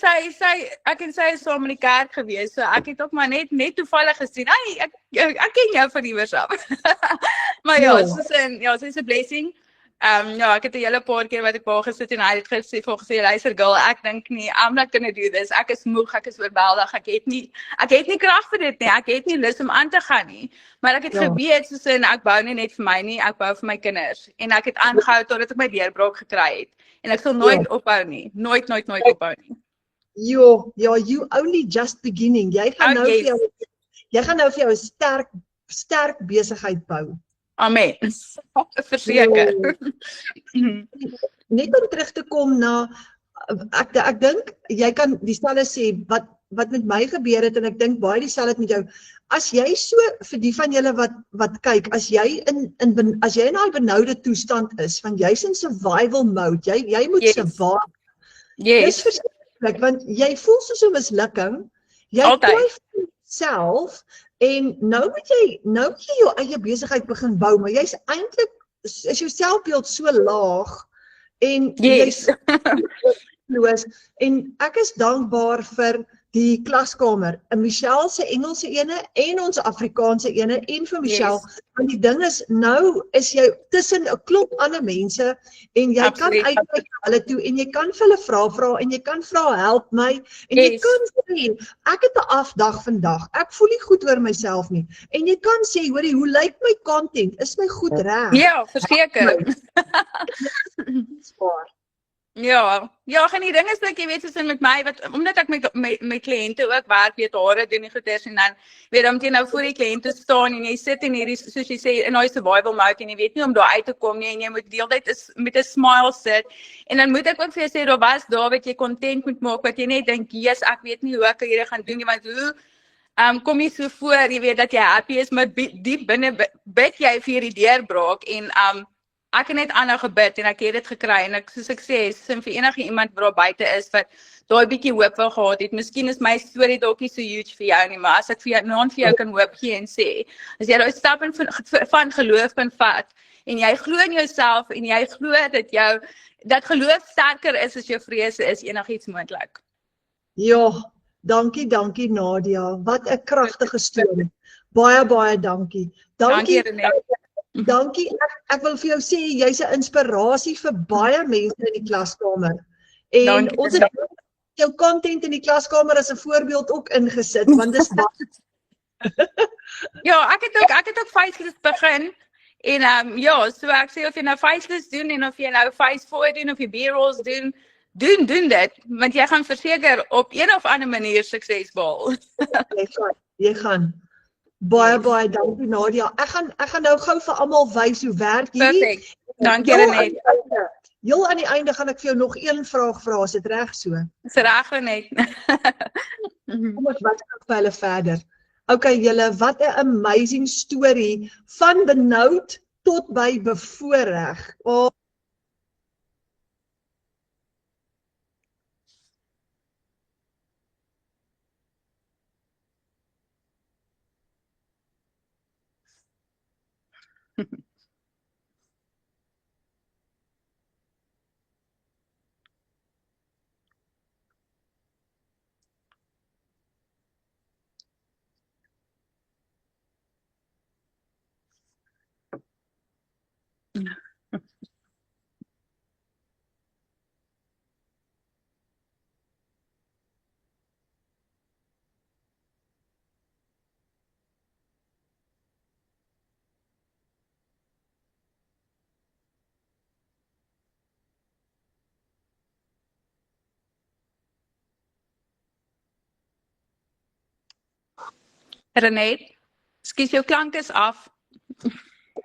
[SPEAKER 2] ek en sy is saam in die kerk gewees, so ek het ook maar net toevallig gesien. Ek ken jou van iewers af. Maar ja, sy's 'n blessing. Ja, ek het 'n hele paar keer wat ek waar gesit en hy het gesê, luister girl, ek dink nie, I'm not gonna do this. Ek is moeg, ek is oorweldig, ek het nie krag vir dit nie. Ek het nie lus om aan te gaan nie. Maar ek het geweet soos ek bou nie net vir my nie, ek bou vir my kinders. En ek het aangehou totdat ek my deurbraak gekry het. En ek sal nooit ophou nie. Nooit ophou nie.
[SPEAKER 1] Ja, you only just beginning. Jy gaan nou vir jou 'n sterk besigheid bou.
[SPEAKER 2] Amen. Verseker.
[SPEAKER 1] Net om terug te kom na ek dink jy kan dieselfde sê wat met my gebeur het en ek dink baie dieselfde met jou. As jy so vir die van julle wat kyk, as jy in daai benoude toestand is, van jy's in survival mode, jy moet survive. Dis verskriklik want jy voel soos 'n mislukking. Jy twyfel self en nou moet jy jou eie besigheid begin bou, maar jy's eintlik is jou selfbeeld so laag en jy's en ek is dankbaar vir die klaskamer, Michelle se Engelse ene en ons Afrikaanse ene en vir Michelle, want die ding is, nou is jy tussen 'n klomp ander mense en jy kan uitkyk na hulle toe en jy kan vir hulle vra en jy kan vra help my en jy kan sê, ek het 'n afdag vandag, ek voel nie goed oor myself nie en jy kan sê, hoorie, hoe lyk my content, is my goed reg?
[SPEAKER 2] Ja, verseker. Ja, en die ding is dat jy weet soos met my omdat ek met kliënte ook werk, weet hare doen die goeders en dan weet om jy nou voor die kliënte staan en jy sit in hierdie soos jy sê in daai survival mode en jy weet nie om daar uit te kom nie en jy moet deeltyd met 'n smile sit en dan moet ek ook vir jou sê daar wat jy content moet maak wat jy net dink, "Jesus, ek weet nie hoe ek hierdie gaan doen nie, want hoe kom jy so voor, jy weet dat jy happy is, maar diep binne bid jy vir hierdie deurbraak en ek het net aanhou gebid en ek het dit gekry en soos ek sê, vir enige iemand wat daar buite is wat daai bietjie hoop wil gehad het. Miskien is my storie dalk nie so huge vir jou nie, maar as ek vir jou kan hoop gee en sê, as jy daai stap van geloof kan vat en jy glo in jouself en jy glo dat geloof sterker is as jou vrese is enigiets moontlik.
[SPEAKER 1] Ja, dankie Nadia. Wat 'n kragtige storie. Baie dankie. Dankie Renée. Dankie, ek wil vir jou sê, jy's 'n inspirasie vir baie mense in die klaskamer. En ons het jou content in die klaskamer as 'n voorbeeld ook ingesit, want dis
[SPEAKER 2] Ja, ek het ook faceless begin. En so ek sê of jy nou faceless doen en of jy nou face forward doen of jy B-rolls doen dit, want jy gaan verseker op een of ander manier sukses behaal.
[SPEAKER 1] Jy gaan. Baie dankie Nadia. Ek gaan nou gou vir almal wys hoe werk hierdie.
[SPEAKER 2] Perfek. Dankie Renée.
[SPEAKER 1] Heel aan die einde gaan ek vir jou nog een vraag vra, is dit reg so?
[SPEAKER 2] Dis reg Renée.
[SPEAKER 1] Kom ons wat vir hulle verder. Okay julle, wat 'n amazing storie van benoud tot by bevoorreg.
[SPEAKER 2] Renée, skus jou klank is af.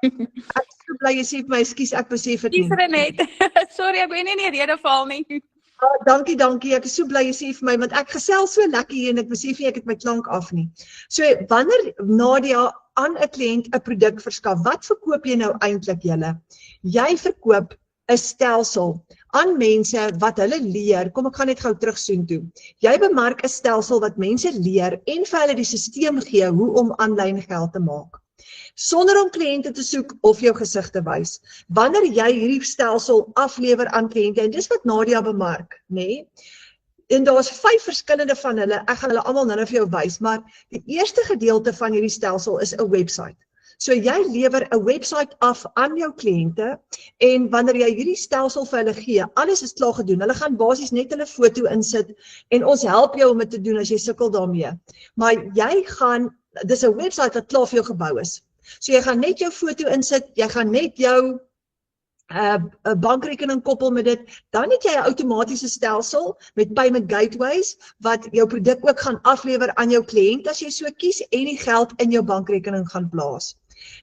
[SPEAKER 1] Ek is so bly jy sê vir my, skus ek besef dit nie.
[SPEAKER 2] Skus Renée. Sorry, ek weet nie in die rede val nie.
[SPEAKER 1] Dankie. Ek is so bly jy sê vir my, want ek gesels so lekker hier en ek besef nie ek het my klank af nie. So wanneer Nadia aan 'n kliënt 'n produk verskaf, wat verkoop jy nou eintlik julle? Jy verkoop 'n stelsel aan mense wat hulle leer. Kom ek gaan net gou terug soontoe. Jy bemark 'n stelsel wat mense leer en vir hulle die stelsel gee hoe om aanlyn geld te maak. Sonder om kliënte te soek of jou gesig te wys. Wanneer jy hierdie stelsel aflewer aan kliënte, en dis wat Nadia bemark, nê? En daar's 5 verskillende van hulle, ek gaan hulle almal nou vir jou wys, maar die eerste gedeelte van hierdie stelsel is 'n webwerf. So jy lewer 'n webwerf af aan jou kliënte en wanneer jy hierdie stelsel vir hulle gee, alles is klaar gedoen. Hulle gaan basies net hulle foto insit en ons help jou om dit te doen as jy sukkel daarmee. Maar dis 'n webwerf wat klaar vir jou gebou is. So jy gaan net jou foto insit, jy gaan net jou 'n bankrekening koppel met dit, dan het jy 'n outomatiese stelsel met payment gateways wat jou produk ook gaan aflewer aan jou kliënt as jy so kies en die geld in jou bankrekening gaan plaas.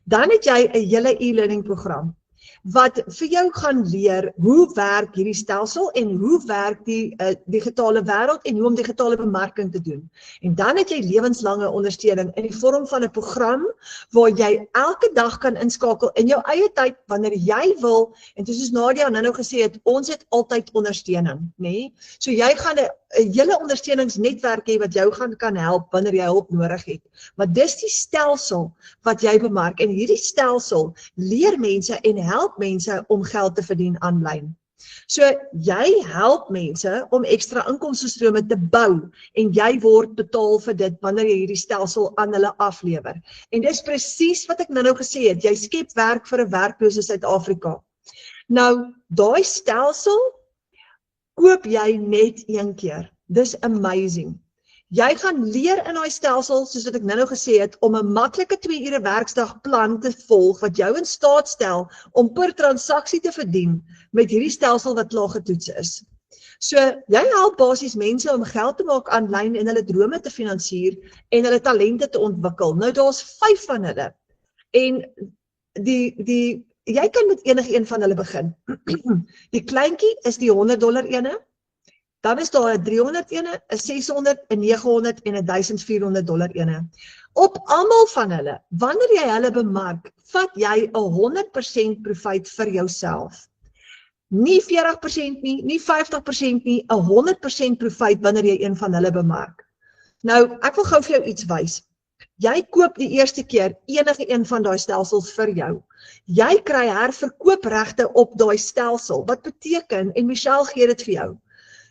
[SPEAKER 1] Dan het jy 'n hele e-learning program wat vir jou gaan leer hoe werk hierdie stelsel en hoe werk die digitale wêreld en hoe om digitale bemarking te doen. En dan het jy lewenslange ondersteuning in die vorm van 'n program waar jy elke dag kan inskakel in jou eie tyd wanneer jy wil. En soos Nadia nou gesê het, ons het altyd ondersteuning, nê? So jy gaan 'n hele ondersteuningsnetwerk hê wat jou kan help wanneer jy hulp nodig het. Maar dis die stelsel wat jy bemark en hierdie stelsel leer mense en help mense om geld te verdien aanlyn. So jy help mense om ekstra inkomstestrome te bou en jy word betaal vir dit wanneer jy hierdie stelsel aan hulle aflewer. En dis presies wat ek nou gesê het, jy skep werk vir 'n werklose Suid-Afrika. Nou, daai stelsel koop jy net een keer. Dis amazing. Jy gaan leer in daai stelsel, soos wat ek nou gesê het, om 'n maklike 2 ure werksdag plan te volg wat jou in staat stel om per transaksie te verdien met hierdie stelsel wat klaar getoets is. So, jy help basies mense om geld te maak aanlyn en hulle drome te finansier en hulle talente te ontwikkel. Nou, daar's 5 van hulle. En jy kan met enige een van hulle begin. Die kleintjie is die $100 ene. Dan is daar 'n $300 ene, 'n $600, 'n $900 en 'n $1,400 ene. Op almal van hulle, wanneer jy hulle bemark, vat jy 100% profiet vir jouself. Nie 40% nie, nie 50% nie, 100% profiet wanneer jy een van hulle bemark. Nou, ek wil gou vir jou iets wys. Jy koop die eerste keer enige een van daai stelsels vir jou. Jy kry herverkoopregte op daai stelsel. Wat beteken, en Michelle gee dit vir jou,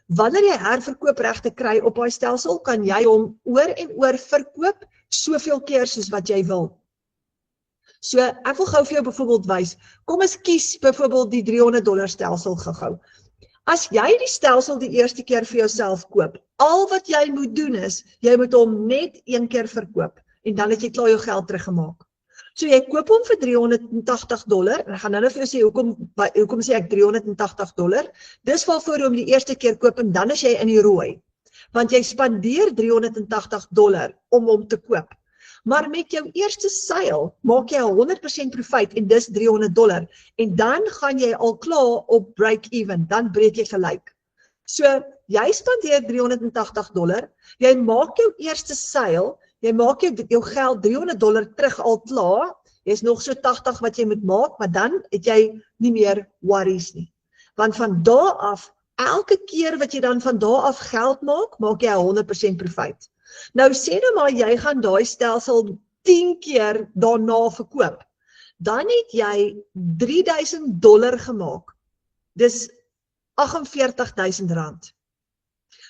[SPEAKER 1] wanneer jy herverkoopregte kry op daai stelsel, kan jy hom oor en oor verkoop soveel keer soos wat jy wil. So, ek wil gou vir jou byvoorbeeld wys, kom ons kies byvoorbeeld die $300 stelsel gou. As jy die stelsel die eerste keer vir jouself koop, al wat jy moet doen is, jy moet hom net een keer verkoop, en dan het jy klaar jou geld teruggemaak. So jy koop hom vir $380, en ek gaan nou vir jou sê, hoekom sê ek $380, dis waarvoor jy hom die eerste keer koop, en dan is jy in die rooi, want jy spandeer $380 om hom te koop. Maar met jou eerste seil maak jy 100% profiet en dis $300 en dan gaan jy al klaar op break-even, dan breek jy gelyk. So, jy spandeer $380, jy maak jou eerste seil, jy maak jou geld $300 terug al klaar, jy is nog so 80 wat jy moet maak, maar dan het jy nie meer worries nie. Want van daar af, elke keer wat jy dan van daar af geld maak, maak jy 100% profiet. Nou sê nou maar jy gaan daai stelsel 10 keer daarna verkoop. Dan het jy $3,000 gemaak. Dis R48,000.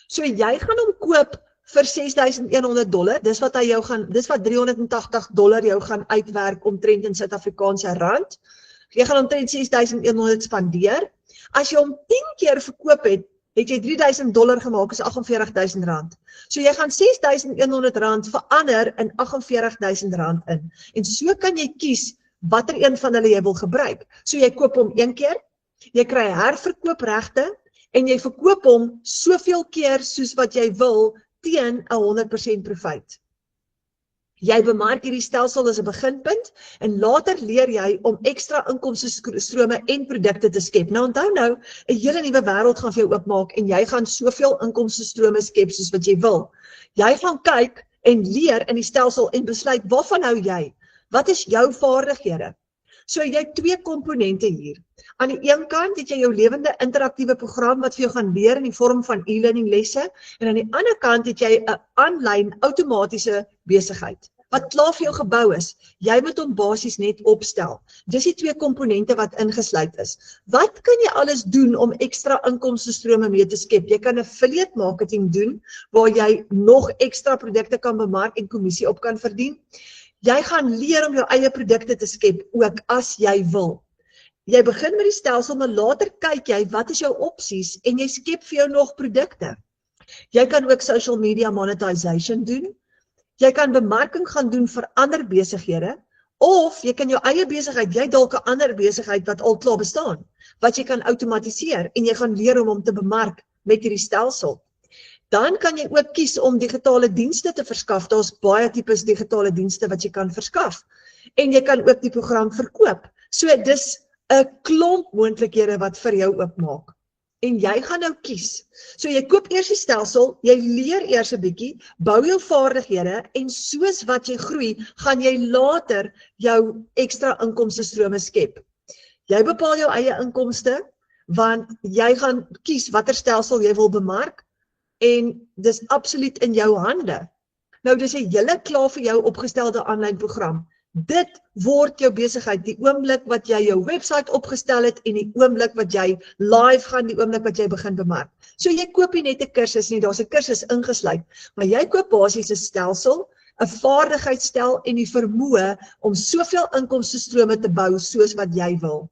[SPEAKER 1] So jy gaan hom koop vir $6,100, dis wat $380 jou gaan uitwerk omtrent in Suid-Afrikaanse rand. Jy gaan omtrent $6,100 spandeer. As jy hom 10 keer verkoop het jy $3,000 gemaak, is R48,000. So jy gaan $6,100 verander in R48,000 in. En so kan jy kies watter een van hulle jy wil gebruik. So jy koop hom een keer, jy kry herverkoopregte en jy verkoop hom soveel keer soos wat jy wil teen 100% profiet. Jy bemark hierdie stelsel as 'n beginpunt en later leer jy om ekstra inkomstestrome en produkte te skep. Nou onthou nou, 'n hele nuwe wêreld gaan vir jou oopmaak en jy gaan soveel inkomstestrome skep soos wat jy wil. Jy gaan kyk en leer in die stelsel en besluit waarvan hou jy? Wat is jou vaardighede? So jy het twee komponente hier. Aan die een kant het jy jou lewende interaktiewe program wat vir jou gaan leer in die vorm van e-learning lesse en aan die ander kant het jy 'n aanlyn outomatiese besigheid wat klaar vir jou gebou is. Jy moet hom basies net opstel. Dis die twee komponente wat ingesluit is. Wat kan jy alles doen om ekstra inkomstestrome mee te skep? Jy kan affiliate marketing doen waar jy nog ekstra produkte kan bemark en kommissie op kan verdien. Jy gaan leer om jou eie produkte te skep ook as jy wil. Jy begin met die stelsel, maar later kyk jy wat is jou opsies en jy skep vir jou nog produkte. Jy kan ook social media monetization doen. Jy kan bemarking gaan doen vir ander besighede of jy kan jou eie besigheid, jy dalk 'n ander besigheid wat al klaar bestaan, wat jy kan outomatiseer en jy gaan leer om hom te bemark met hierdie stelsel. Dan kan jy ook kies om digitale dienste te verskaf. Daar's baie tipes digitale dienste wat jy kan verskaf. En jy kan ook die program verkoop. So dis 'n klomp moontlikhede wat vir jou oopmaak. En jy gaan nou kies. So jy koop eers die stelsel, jy leer eers 'n bietjie, bou jou vaardighede en soos wat jy groei, gaan jy later jou ekstra inkomstestrome skep. Jy bepaal jou eie inkomste want jy gaan kies watter stelsel jy wil bemark en dis absoluut in jou hande. Nou dis 'n hele klaar vir jou opgestelde aanlyn program. Dit word jou besigheid die oomblik wat jy jou webwerf opgestel het en die oomblik wat jy live gaan, die oomblik wat jy begin bemark. So jy koop nie net 'n kursus nie, daar's 'n kursus ingesluit, maar jy koop basies 'n stelsel, 'n vaardigheidsstel en die vermoë om soveel inkomstestrome te bou soos wat jy wil.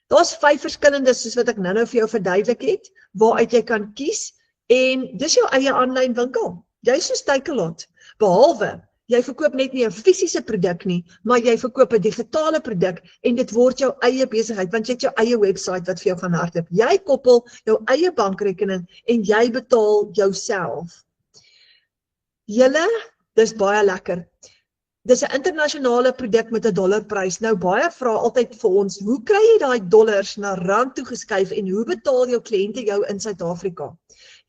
[SPEAKER 1] Daar's 5 verskillende soos wat ek nou vir jou verduidelik het, waaruit jy kan kies en dis jou eie aanlyn winkel. Jy is soos Takealot, behalwe jy verkoop net nie 'n fisiese produk nie, maar jy verkoop 'n digitale produk en dit word jou eie besigheid want jy het jou eie webwerf wat vir jou gaan hardloop. Jy koppel jou eie bankrekening en jy betaal jouself. Julle, dis baie lekker. Dis 'n internasionale produk met 'n dollarprys. Nou baie vra altyd vir ons, hoe kry jy daai dollars na rand toegeskuif en hoe betaal jou kliënte jou in Suid-Afrika?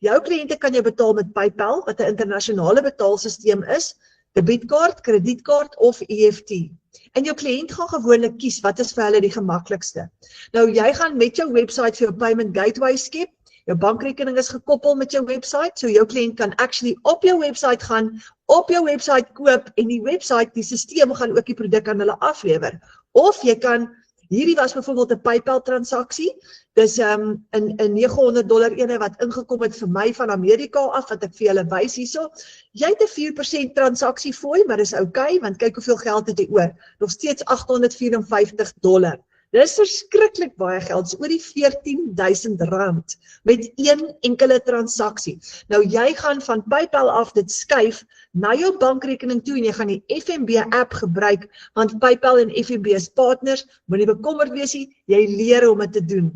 [SPEAKER 1] Jou kliënte kan jy betaal met PayPal wat 'n internasionale betaalsisteem is. Debietkaart, kredietkaart of EFT. En jou kliënt gaan gewoonlik kies wat is vir hulle die gemaklikste. Nou jy gaan met jou webwerf vir jou payment gateway skep. Jou bankrekening is gekoppel met jou webwerf, so jou kliënt kan actually op jou webwerf gaan, op jou webwerf koop en die webwerf, die stelsel gaan ook die produk aan hulle aflewer. Of jy kan, hierdie was byvoorbeeld 'n PayPal transaksie. Dis 'n $900 ene wat ingekom het vir my van Amerika af wat ek vir julle wys hierso. Jy het 'n 4% transaksie fooi, maar dis okay want kyk hoeveel geld het jy oor. Nog steeds $854. Dis verskriklik baie geld, so oor die R14.000 met een enkele transaksie. Nou jy gaan van PayPal af dit skuif na jou bankrekening toe en jy gaan die FNB app gebruik want PayPal en FNB is partners, moenie bekommerd wees nie, jy leer om dit te doen.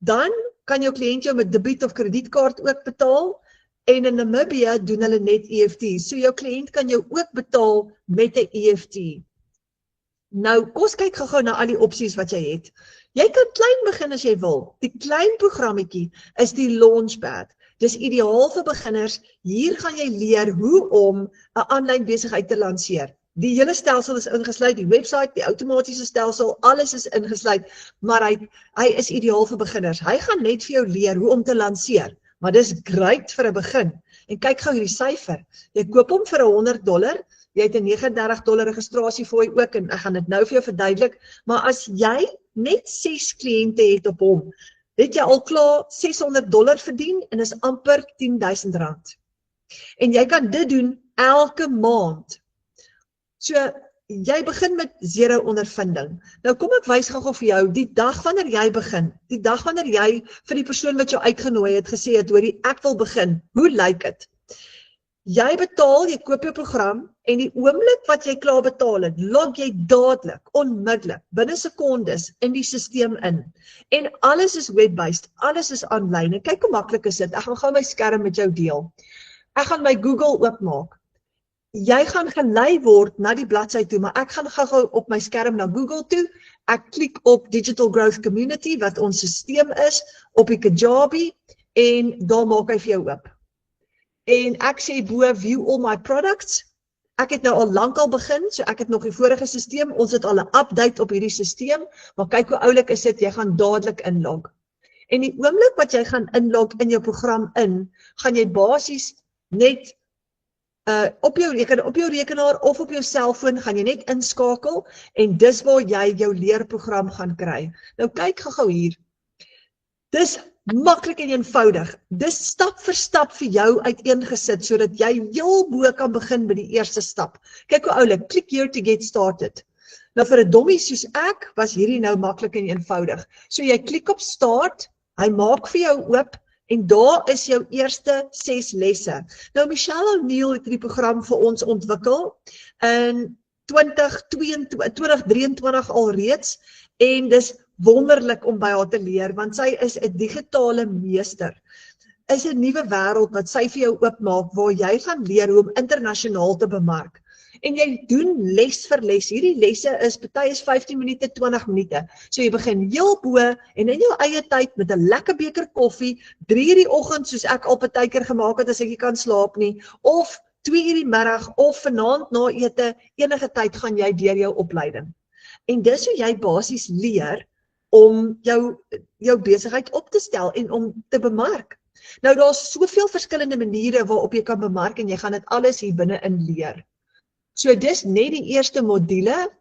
[SPEAKER 1] Dan kan jou kliënt jou met debiet of kredietkaart ook betaal en in Namibië doen hulle net EFT. So jou kliënt kan jou ook betaal met 'n EFT. Nou, kom kyk gou-gou na al die opsies wat jy het. Jy kan klein begin as jy wil. Die klein programmetjie is die Launchpad. Dis ideaal vir beginners. Hier gaan jy leer hoe om 'n aanlyn besigheid te lanseer. Die hele stelsel is ingesluit, die webwerf, die outomatiese stelsel, alles is ingesluit, maar hy is ideaal vir beginners. Hy gaan net vir jou leer hoe om te lanseer, maar dis great vir 'n begin. En kyk gou hierdie syfer. Jy koop hom vir $100, jy het 'n $39 registrasiefooi ook en ek gaan dit nou vir jou verduidelik, maar as jy net 6 kliënte het op hom, het jy al klaar $600 verdien en is amper R10.000. En jy kan dit doen elke maand. So, jy begin met 0 ondervinding. Nou kom ek wys gou vir jou, die dag wanneer jy begin, die dag wanneer jy vir die persoon wat jou uitgenooi het gesê het, hoorie, ek wil begin, hoe lyk dit? Jy betaal, jy koop jou program en die oomblik wat jy klaar betaal het, log jy dadelik, onmiddellik, binne sekondes in die stelsel in. En alles is web-based, alles is aanlyn. En kyk hoe maklik is dit. Ek gaan gou my skerm met jou deel. Ek gaan my Google oopmaak. Jy gaan gelei word na die bladsy toe, maar ek gaan gou op my skerm na Google toe. Ek klik op Digital Growth Community, wat ons stelsel is, op die Kajabi, en daar maak hy vir jou oop. En ek sê bo, view all my products. Ek het nou al lank al begin, so ek het nog die vorige stelsel, ons het al 'n update op hierdie stelsel, maar kyk hoe oulik is dit, jy gaan dadelik inlog. En die oomblik wat jy gaan inlog in jou program gaan jy basies net op jou rekenaar of op jou selfoon gaan jy net inskakel en dis waar jy jou leerprogram gaan kry. Nou kyk gou hier. Dis maklik en eenvoudig. Dis stap vir stap vir jou uiteengesit sodat jy heel bo kan begin by die eerste stap. Kyk hoe oulik, click here to get started. Nou vir 'n dommie soos ek was hierdie nou maklik en eenvoudig. So jy klik op start, hy maak vir jou oop en daar is jou eerste 6 lesse. Nou Michelle O'Neil het hierdie program vir ons ontwikkel in 2023 alreeds en dis wonderlik om by haar te leer, want sy is 'n digitale meester. Is 'n nuwe wêreld wat sy vir jou oopmaak waar jy gaan leer hoe om internasionaal te bemark. En jy doen les vir les. Hierdie lesse is party is 15 minute, 20 minute. So jy begin heel bo en in jou eie tyd met 'n lekker beker koffie, 3:00 die oggend soos ek al partykeer gemaak het as ek nie kan slaap nie, of 2:00 die middag of vanaand na ete, enige tyd gaan jy deur jou opleiding. En dis hoe jy basies leer om jou besigheid op te stel en om te bemark. Nou daar's soveel verskillende maniere waarop jy kan bemark en jy gaan dit alles hier binne in leer. So dis net die eerste module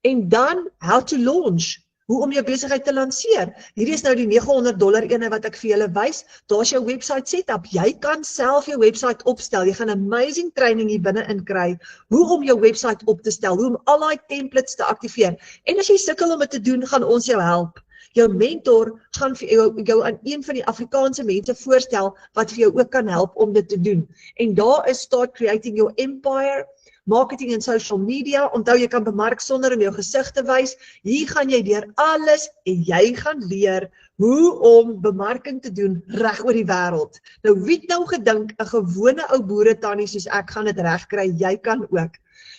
[SPEAKER 1] en dan how to launch, hoe om jou besigheid te lanseer. Hierdie is nou die $900 ene wat ek vir julle wys. Daar's jou website setup. Jy kan self jou website opstel. Jy gaan amazing training hier binne in kry hoe om jou website op te stel, hoe om al daai templates te aktiveer. En as jy sukkel om dit te doen, gaan ons jou help. Jou mentor gaan vir jou aan een van die Afrikaanse mense voorstel wat vir jou ook kan help om dit te doen. En daar is Start Creating Your Empire, marketing en social media. Onthou jy kan bemark sonder om jou gesig te wys. Hier gaan jy deur alles en jy gaan leer hoe om bemarking te doen reg oor die wêreld. Nou wie het nou gedink 'n gewone ou boeretannie soos ek gaan dit reg kry, jy kan ook.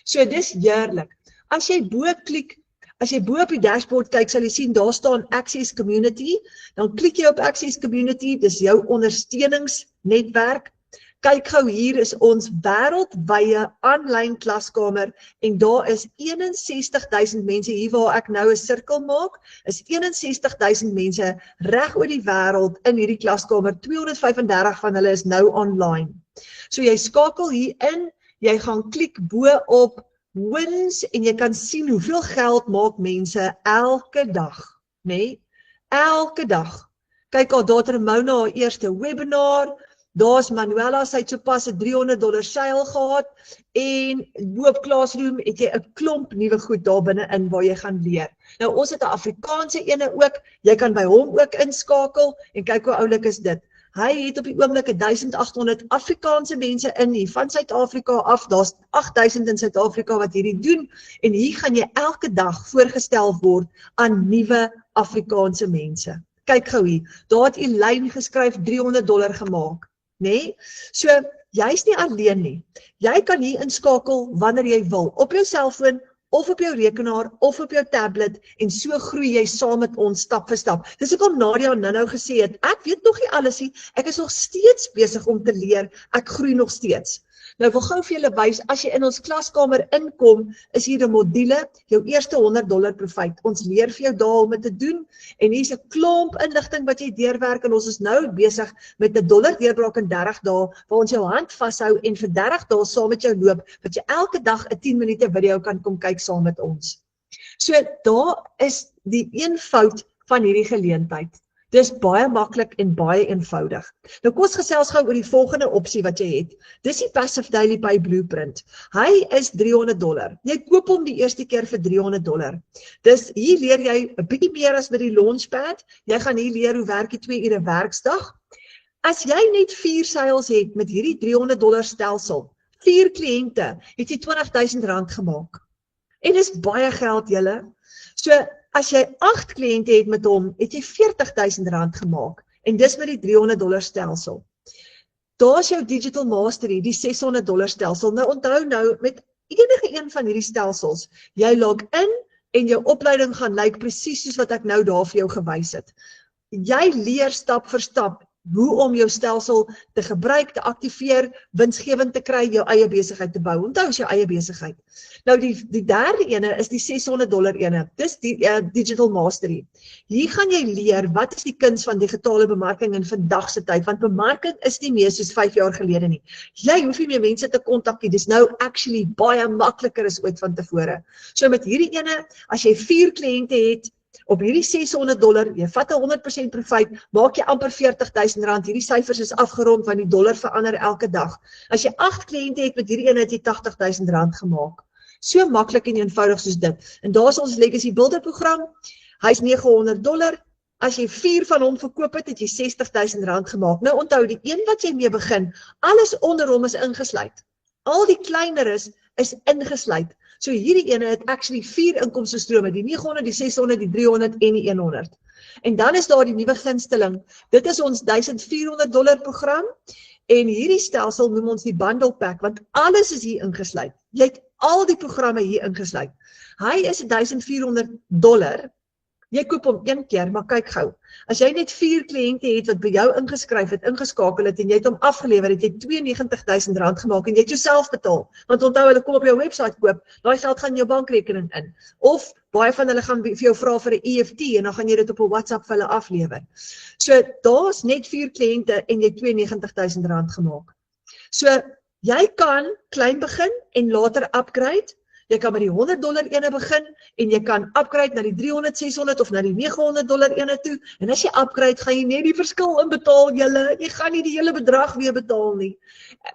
[SPEAKER 1] So dis heerlik. As jy bo op die dashboard kyk, sal jy sien daar staan Access Community. Dan klik jy op Access Community, dis jou ondersteuningsnetwerk. Kyk gou, hier is ons wêreldwye aanlyn klaskamer en daar is 61,000 mense hier waar ek nou 'n sirkel maak, is 61,000 mense reg oor die wêreld in hierdie klaskamer. 235 van hulle is nou online. So jy skakel hier in, jy gaan klik bo op wins en jy kan sien hoeveel geld maak mense elke dag, nê? Elke dag. Kyk al, daar het Ramona haar eerste webinar. Daar's Manuela, sy het sopas 'n $300 seil gehad en boop Classroom het jy 'n klomp nuwe goed daar binne in waar jy gaan leer. Nou ons het 'n Afrikaanse ene ook, jy kan by hom ook inskakel en kyk hoe oulik is dit. Hy het op die oomblik 1800 Afrikaanse mense in hier van Suid-Afrika af, daar's 8000 in Suid-Afrika wat hierdie doen en hier gaan jy elke dag voorgestel word aan nuwe Afrikaanse mense. Kyk gou hier, daar het Elaine geskryf $300 gemaak. Nee, so jy's nie alleen nie. Jy kan hier inskakel wanneer jy wil, op jou selfoon of op jou rekenaar of op jou tablet en so groei jy saam met ons stap vir stap. Dis hoekom Nadia nou gesê het, ek weet nog nie alles nie, ek is nog steeds besig om te leer, ek groei nog steeds. Nou ek wil gou vir julle wys, as jy in ons klaskamer inkom, is hier 'n module, jou eerste $100 profijt. Ons leer vir jou daar om dit te doen en hier's 'n klomp inligting wat jy deurwerk en ons is nou besig met 'n dollar deurbraak in 30 dae waar ons jou hand vashou en vir 30 dae saam met jou loop, wat jy elke dag 'n 10 minute video kan kom kyk saam met ons. So daar is die eenvoud van hierdie geleentheid. Dis baie maklik en baie eenvoudig. Nou kom ons gesels gou oor die volgende opsie wat jy het. Dis die Passive Daily Pay Blueprint. Hy is $300. Jy koop hom die eerste keer vir $300. Dis hier leer jy 'n bietjie meer as met die Launchpad. Jy gaan hier leer hoe werk die 2 ure werksdag. As jy net 4 sales het met hierdie $300 stelsel, 4 kliënte, het jy R20,000 gemaak. En dis baie geld julle. So as jy 8 kliënte het met hom, het jy R40,000 gemaak. En dis met die $300 stelsel. Daar's jou Digital Mastery, die $600 stelsel. Nou onthou nou, met enige een van hierdie stelsels, jy log in en jou opleiding gaan lyk presies soos wat ek nou daar vir jou gewys het. Jy leer stap vir stap. hoe om jou stelsel te gebruik, te aktiveer, winsgewend te kry, jou eie besigheid te bou. Onthou is jou eie besigheid. Nou die derde ene is die $600 ene. Dis die Digital Mastery. Hier gaan jy leer wat is die kuns van digitale bemarking in vandag se tyd, want bemarking is nie meer soos 5 jaar gelede nie. Jy hoef nie meer mense te kontak nie. Dis nou actually baie makliker as ooit van tevore. So met hierdie ene, as jy 4 kliënte het, op hierdie $600, jy vat 100% profijt, maak jy amper R40,000. Hierdie syfers is afgerond, want die dollar verander elke dag. As jy 8 kliënte het met hierdie ene, het jy R80,000 gemaak. So maklik en eenvoudig soos dit. En daar is ons Legacy Builder program. Hy is $900. As jy 4 van hom verkoop het, het jy R60,000 gemaak. Nou onthou, die een wat jy mee begin, alles onder hom is ingesluit. Al die kleiner is ingesluit. So hierdie ene het actually 4 inkomstestrome, die 900, die 600, die 300 en die 100. En dan is daar die nuwe gunsteling. Dit is ons $1,400 program en hierdie stelsel noem ons die bundle pack, want alles is hier ingesluit. Jy het al die programme hier ingesluit. Hy is $1,400. Jy koop hom 1 keer, maar kyk gou. As jy net 4 kliënte het wat by jou ingeskryf het, ingeskakel het en jy het hom afgelewer, het jy R92,000 gemaak en jy het jouself betaal. Want onthou, hulle kom op jou website koop, daai geld gaan in jou bankrekening in. Of baie van hulle gaan vir jou vra vir 'n EFT en dan gaan jy dit op 'n WhatsApp vir hulle aflewer. So daar's net 4 kliënte en jy het R92,000 gemaak. So jy kan klein begin en later upgrade. Jy kan met die $100 ene begin en jy kan upgrade na die 300, 600 of na die $900 ene toe. En as jy upgrade, gaan jy net die verskil inbetaal julle. Jy gaan nie die hele bedrag weer betaal nie.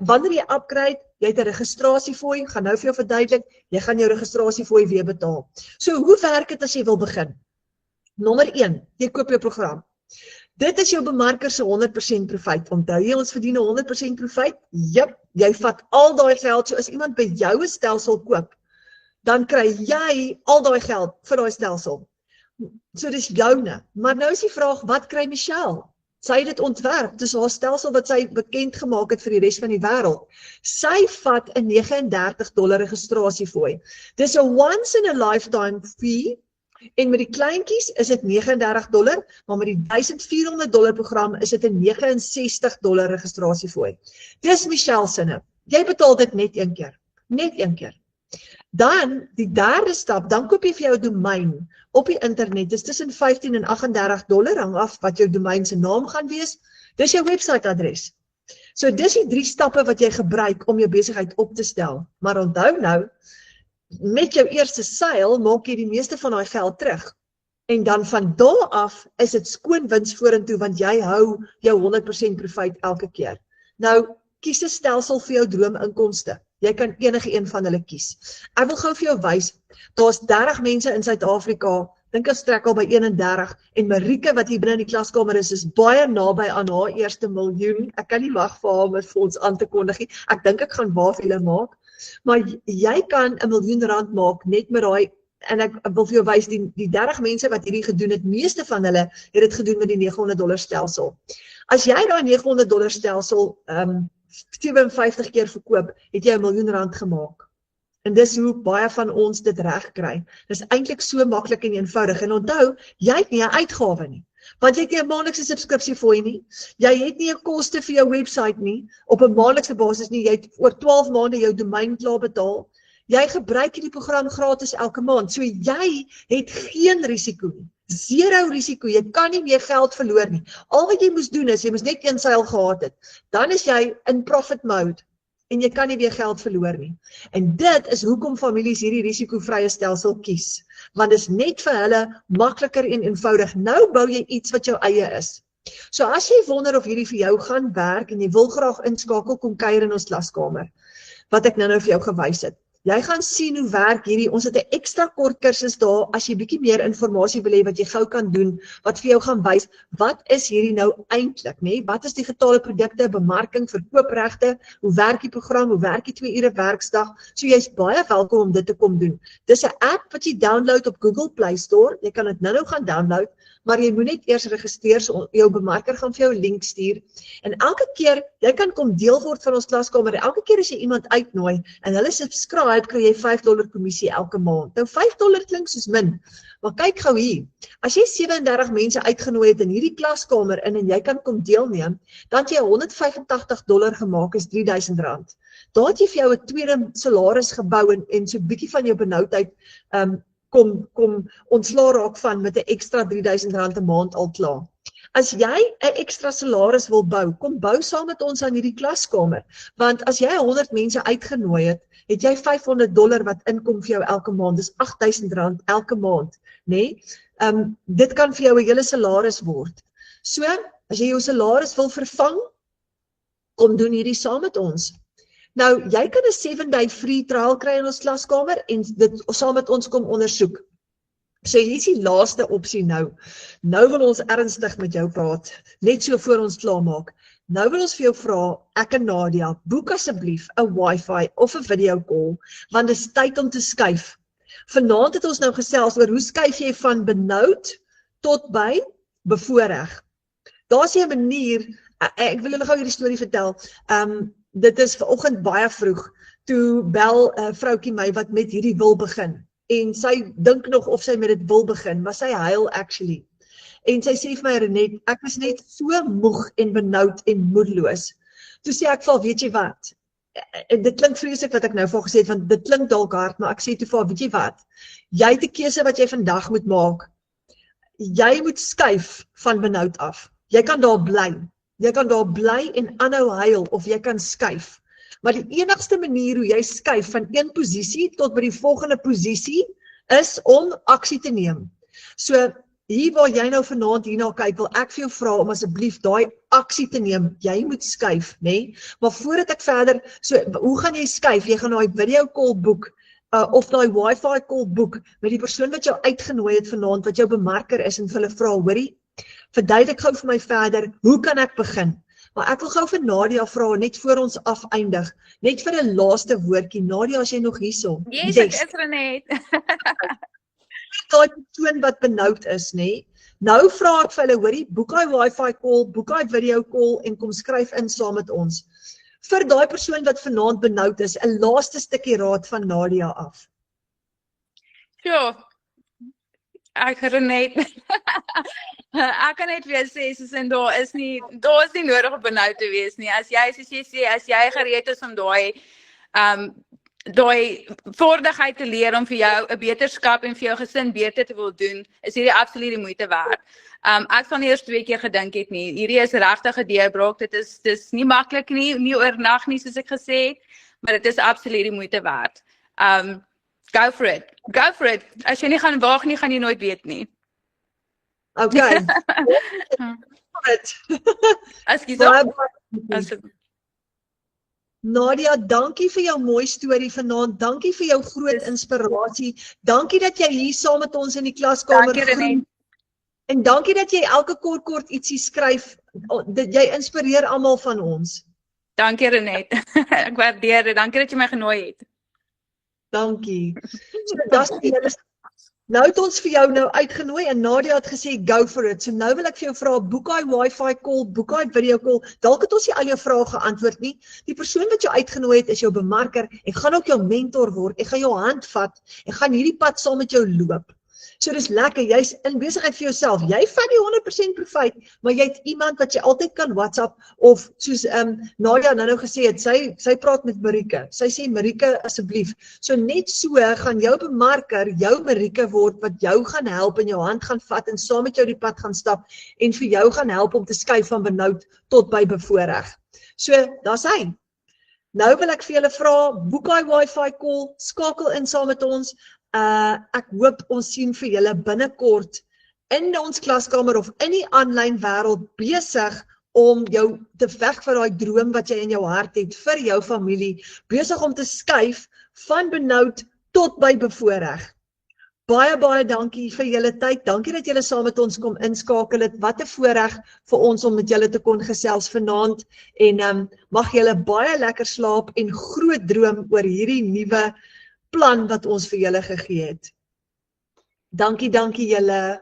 [SPEAKER 1] Wanneer jy upgrade, jy het 'n registrasiefooi, gaan nou vir jou verduidelik, jy gaan jou registrasiefooi weer betaal. So hoe werk dit as jy wil begin? Nommer 1, jy koop jou program. Dit is jou bemarker se 100% profijt. Onthou jy ons verdien 100% profijt? Jep, jy vat al daai geld, so as iemand by jou 'n stelsel koop, dan kry jy al daai geld vir daai stelsel. So dis joune. Maar nou is die vraag, wat kry Michelle? Sy het dit ontwerp, dis haar stelsel wat sy bekend gemaak het vir die res van die wêreld. Sy vat 'n $39 registrasiefooi. Dis 'n once in a lifetime fee, en met die kleintjies is dit $39, maar met die $1,400 program is dit 'n $69 registrasiefooi. Dis Michelle sinne. Jy betaal dit net 1 keer. Net 1 keer. Dan, die derde stap, dan koop jy vir jou domein op die internet. Dis tussen $15 en $38, hang af wat jou domein se naam gaan wees. Dis jou website adres. So dis die 3 stappe wat jy gebruik om jou besigheid op te stel. Maar onthou nou, met jou eerste seil maak jy die meeste van daai geld terug. En dan van daar af is dit skoon wins vorentoe, want jy hou jou 100% profijt elke keer. Nou, kies 'n stelsel vir jou droominkomste. Jy kan enige een van hulle kies. Ek wil gou vir jou wys, daar's 30 mense in Suid-Afrika, dink ek strek al by 31, en Marike wat hier binne in die klaskamer is baie naby aan haar eerste miljoen. Ek kan nie wag vir haar om dit vir ons aan te kondig nie. Ek dink ek gaan waar vir julle maak. Maar jy kan R1 miljoen maak net met daai, en ek wil vir jou wys, die 30 mense wat hierdie gedoen het, meeste van hulle het dit gedoen met die $900 stelsel. As jy daai $900 stelsel 57 keer verkoop, het jy R1 miljoen gemaak. En dis hoe baie van ons dit reg kry. Dis eintlik so maklik en eenvoudig. En onthou, jy het nie 'n uitgawe nie. Want jy het nie 'n maandelikse subskripsiefooi nie. Jy het nie 'n koste vir jou website nie op 'n maandelikse basis nie. Jy het oor 12 maande jou domein klaar betaal. Jy gebruik hierdie program gratis elke maand. So jy het geen risiko nie. 0 risiko. Jy kan nie meer geld verloor nie. Al wat jy moes doen is, jy moes net 1 seil gehad het. Dan is jy in profit mode. En jy kan nie weer geld verloor nie. En dit is hoekom families hierdie risikovrye stelsel kies. Want dit is net vir hulle makliker en eenvoudig. Nou bou jy iets wat jou eie is. So as jy wonder of hierdie vir jou gaan werk en jy wil graag inskakel, kom kuier in ons klaskamer. Wat ek nou vir jou gewys het. Jy gaan sien hoe werk hierdie, ons het 'n ekstra kort kursus daar, as jy bietjie meer inligting wil hê wat jy gou kan doen, wat vir jou gaan wys, wat is hierdie nou eintlik, nê? Wat is digitale produkte, bemarking, verkoopregte, hoe werk die program, hoe werk die 2 ure werksdag, so jy's baie welkom om dit te kom doen. Dis 'n app wat jy download op Google Play Store, jy kan dit nou gaan download, maar jy moet net eers registreer, so jou bemarker gaan vir jou 'n link stuur, en elke keer, jy kan kom deel word van ons klaskamer, en elke keer as jy iemand uitnooi, en hulle subscribe, kry jy $5 kommissie elke maand. Nou $5 klink soos min, maar kyk gou hier, as jy 37 mense uitgenooi het in hierdie klaskamer en jy kan kom deelneem, dan het jy $185 gemaak, is R3000. Daar het jy vir jou 'n tweede salaris gebou en so 'n bietjie van jou benoudheid kom ontslaa raak van met 'n ekstra R3000 'n maand al klaar. As jy 'n ekstra salaris wil bou, kom bou saam met ons aan hierdie klaskamer, want as jy 100 mense uitgenooi het, het jy $500 wat inkom vir jou elke maand, dis R8000 elke maand, nê? Dit kan vir jou 'n hele salaris word. So, as jy jou salaris wil vervang, kom doen hierdie saam met ons. Nou, jy kan 'n 7-day free trial kry in ons klaskamer en dit saam met ons kom ondersoek. So hier is die laaste opsie nou. Nou wil ons ernstig met jou praat, net so voor ons klaarmaak. Nou wil ons vir jou vra, ek en Nadia, boek asseblief 'n wifi of 'n video call, want dit is tyd om te skuif. Vanaand het ons nou gesels oor hoe skuif jy van benoud tot by bevoorreg. Daar's 'n manier, ek wil julle gou hierdie storie vertel. Dit is vanoggend baie vroeg, toe bel 'n vroutjie my wat met hierdie wil begin. En sy dink nog of sy met dit wil begin, maar sy huil actually. En sy sê vir my, Renet, ek is net so moeg en benoud en moedeloos. Toe sê ek vir haar, weet jy wat? En dit klink vreeslik wat ek nou vir haar gesê het, want dit klink dalk hard, maar ek sê toe vir haar, weet jy wat? Jy het 'n keuse wat jy vandag moet maak. Jy moet skuif van benoud af. Jy kan daar bly. Jy kan daar bly en aanhou huil, of jy kan skuif. Maar die enigste manier hoe jy skuif van een posisie tot by die volgende posisie, is om aksie te neem. So, hier waar jy nou vanaand hierna kyk, wil ek vir jou vra om asseblief daai aksie te neem. Jy moet skuif, nê? Maar voordat ek verder, so, hoe gaan jy skuif? Jy gaan daai video call boek, of daai wifi call boek, met die persoon wat jou uitgenooi het vanaand, wat jou bemarker is, en vir hulle vra, hoorie, verduidelik gou vir my verder, hoe kan ek begin? Maar ek wil gou vir Nadia vra, net voor ons afeindig, net vir 'n laaste woordjie. Nadia, as jy nog hierso.
[SPEAKER 2] Yes, ek is Renet.
[SPEAKER 1] Daai persoon wat benoud is, nê? Nou vra ek vir hulle, hoorie, boek daai wifi call, boek daai video call en kom skryf in saam met ons. Vir daai persoon wat vanaand benoud is, 'n laaste stukkie raad van Nadia af.
[SPEAKER 2] Ja, ek Renet. Ek kan net weer sê, soos en daar is nie nodig om benoud te wees nie. As jy, soos jy sê, as jy gereed is om daai vaardigheid te leer om vir jou 'n beterskap en vir jou gesin beter te wil doen, is hierdie absoluut die moeite werd. Ek sal nie eers 2 keer gedink het nie. Hierdie is regtig 'n deurbraak. Dis nie maklik nie oornag nie, soos ek gesê het, maar dit is absoluut die moeite werd. Go for it. Go for it. As jy nie gaan waag nie, gaan jy nooit weet nie.
[SPEAKER 1] Okay. Nadia, dankie vir jou mooi storie vanaand. Dankie vir jou groot inspirasie. Dankie dat jy hier saam met ons in die klaskamer groen. En dankie dat jy elke kort ietsie skryf. Jy inspireer almal van ons.
[SPEAKER 2] Dankie Renet. Ek waardeer dit. Dankie dat jy my genooi het.
[SPEAKER 1] Dankie. Nou het ons vir jou nou uitgenooi en Nadia het gesê go for it. So nou wil ek vir jou vra, boek daai wifi call, boek daai video call. Dalk het ons nie al jou vrae geantwoord nie. Die persoon wat jou uitgenooi het is jou bemarker. Ek gaan ook jou mentor word. Ek gaan jou hand vat. Ek gaan hierdie pad saam met jou loop. So dis lekker, jy's in besigheid vir jouself. Jy vat die 100% profijt, maar jy het iemand wat jy altyd kan WhatsApp of soos Nadia nou gesê het, sy praat met Marike. Sy sê Marike asseblief. So net so gaan jou bemarker jou Marike word wat jou gaan help en jou hand gaan vat en saam met jou die pad gaan stap en vir jou gaan help om te skuif van benoud tot by bevoorreg. So, daar's hy. Nou wil ek vir julle vra, boek daai wifi call, skakel in saam met ons. Ek hoop ons sien vir julle binnekort in ons klaskamer of in die aanlyn wêreld besig om jou te veg vir daai droom wat jy in jou hart het vir jou familie, besig om te skuif van benoud tot by bevoorreg. Baie dankie vir julle tyd. Dankie dat julle saam met ons kom inskakel het. Wat 'n voorreg vir ons om met julle te kon gesels vanaand en mag julle baie lekker slaap en groot droom oor hierdie nuwe plan wat ons vir julle gegee het. Dankie julle.